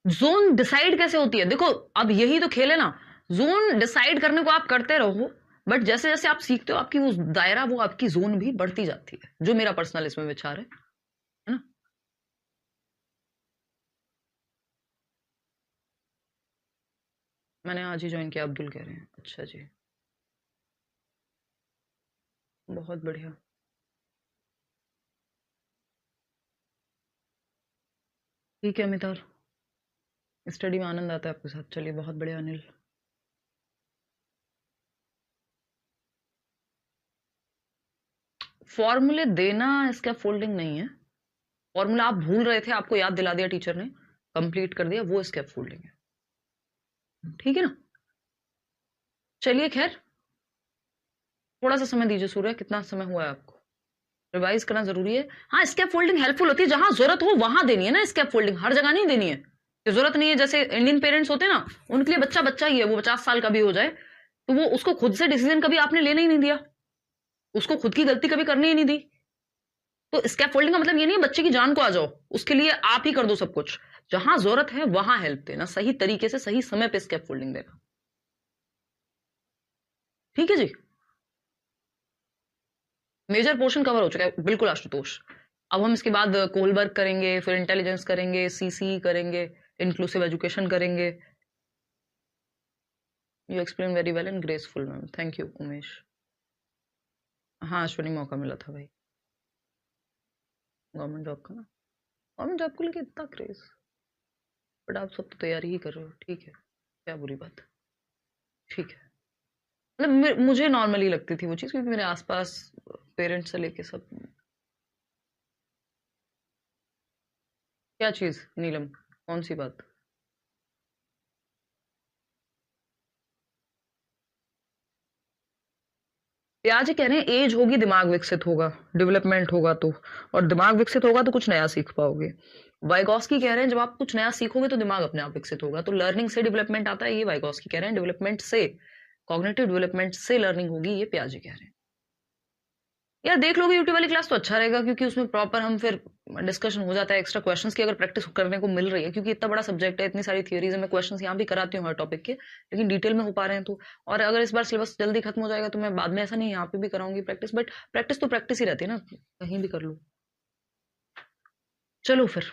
जोन डिसाइड कैसे होती है? देखो, अब यही तो खेल है ना, जोन डिसाइड करने को आप करते रहो, बट जैसे जैसे आप सीखते हो, आपकी वो दायरा, वो आपकी जोन भी बढ़ती जाती है, जो मेरा पर्सनल इसमें विचार है ना? मैंने आज ही ज्वाइन किया, अब्दुल कह रहे हैं। अच्छा जी, बहुत बढ़िया। ठीक है मिताल, स्टडी में आनंद आता है आपके साथ। चलिए, बहुत बढ़िया अनिल। फॉर्मूले देना इसका फोल्डिंग नहीं है, फॉर्मूला आप भूल रहे थे, आपको याद दिला दिया टीचर ने, कंप्लीट कर दिया, वो स्केप फोल्डिंग है, ठीक है ना? चलिए खैर, थोड़ा सा समय दीजिए। सूर्य, कितना समय हुआ है आपको? रिवाइज करना जरूरी है। हाँ, स्केप फोल्डिंग हेल्पफुल होती है, जहां जरूरत हो वहां देनी है ना स्केप फोल्डिंग, हर जगह नहीं देनी है। जरूरत नहीं है, जैसे इंडियन पेरेंट्स होते हैं ना, उनके लिए बच्चा बच्चा ही है, वो 50 साल का भी हो जाए तो वो उसको खुद से डिसीजन कभी आपने लेने ही नहीं दिया, उसको खुद की गलती कभी करनी ही नहीं दी। तो स्कैफोल्डिंग का मतलब ये नहीं है बच्चे की जान को आ जाओ, उसके लिए आप ही कर दो सब कुछ। जहां जरूरत है वहां हेल्प देना, सही तरीके से सही समय पे स्कैफोल्डिंग देना। ठीक है जी। मेजर पोर्शन कवर हो चुका है बिल्कुल आशुतोष। अब हम इसके बाद कोलबर्ग करेंगे, फिर इंटेलिजेंस करेंगे, सीसी करेंगे, इंक्लूसिव एजुकेशन करेंगे। You explain very well and graceful ma'am, thank you Umesh. हाँ अश्विनी, मौका मिला था भाई गवर्नमेंट जॉब का ना, गवर्नमेंट जॉब को लेके इतना क्रेज, बट आप सब तो तैयारी ही कर रहे हो, ठीक है, क्या बुरी बात है, ठीक है। मतलब मुझे नॉर्मली लगती थी वो चीज़, क्योंकि मेरे आसपास पेरेंट्स से लेके सब। क्या चीज़ नीलम, कौन सी बात? प्याज कह रहे हैं एज होगी दिमाग विकसित होगा, डेवलपमेंट होगा तो, और दिमाग विकसित होगा तो कुछ नया सीख पाओगे। वाइगॉस्की कह रहे हैं जब आप कुछ नया सीखोगे तो दिमाग अपने आप विकसित होगा, तो लर्निंग से डेवलपमेंट आता है, ये वाइगॉस्की कह रहे हैं, डेवलपमेंट से, कॉग्निटिव डेवलपमेंट से लर्निंग होगी, ये प्याजे कह रहे हैं। यार देख लोगे यूट्यूब वाली क्लास तो अच्छा रहेगा, क्योंकि उसमें प्रॉपर हम फिर डिस्कशन हो जाता है, एक्स्ट्रा क्वेश्चंस की अगर प्रैक्टिस करने को मिल रही है, क्योंकि इतना बड़ा सब्जेक्ट है, इतनी सारी थियरीज है, मैं क्वेश्चंस यहाँ भी कराती हूँ हर टॉपिक के, लेकिन डिटेल में हो पा रहे हैं तो। और अगर इस बार सिलेबस जल्दी खत्म हो जाएगा तो मैं बाद में ऐसा नहीं यहाँ पे भी कराऊंगी प्रैक्टिस, बट प्रैक्टिस तो प्रैक्टिस ही रहती है ना, कहीं भी कर लो। चलो फिर,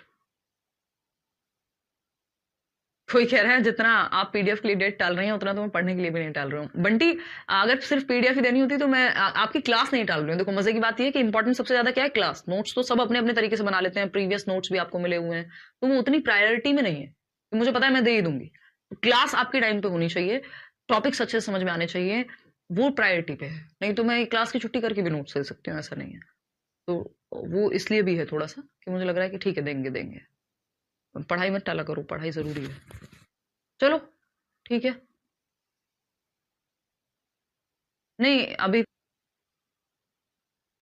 कोई कह रहा है जितना आप पीडीएफ के लिए डेट टाल रही हैं उतना तो मैं पढ़ने के लिए भी नहीं टाल रहा हूँ बंटी। अगर सिर्फ पीडीएफ ही देनी होती तो मैं आपकी क्लास नहीं टाल रही हूँ। देखो मजे की बात ये है कि इंपॉर्टेंट सबसे ज्यादा क्या है, क्लास नोट्स तो सब अपने अपने तरीके से बना लेते हैं, प्रीवियस नोट्स भी आपको मिले हुए हैं, तो वो उतनी प्रायोरिटी में नहीं है, तो मुझे पता है मैं दे ही दूंगी। क्लास आपके टाइम पे होनी चाहिए, टॉपिक्स अच्छे से समझ में आने चाहिए, वो प्रायोरिटी पे है, नहीं तो मैं क्लास की छुट्टी करके भी नोट्स दे सकती हूँ, ऐसा नहीं है। तो वो इसलिए भी है थोड़ा सा कि मुझे लग रहा है कि ठीक है देंगे देंगे, पढ़ाई मत टाला करो, पढ़ाई जरूरी है। चलो ठीक है। नहीं अभी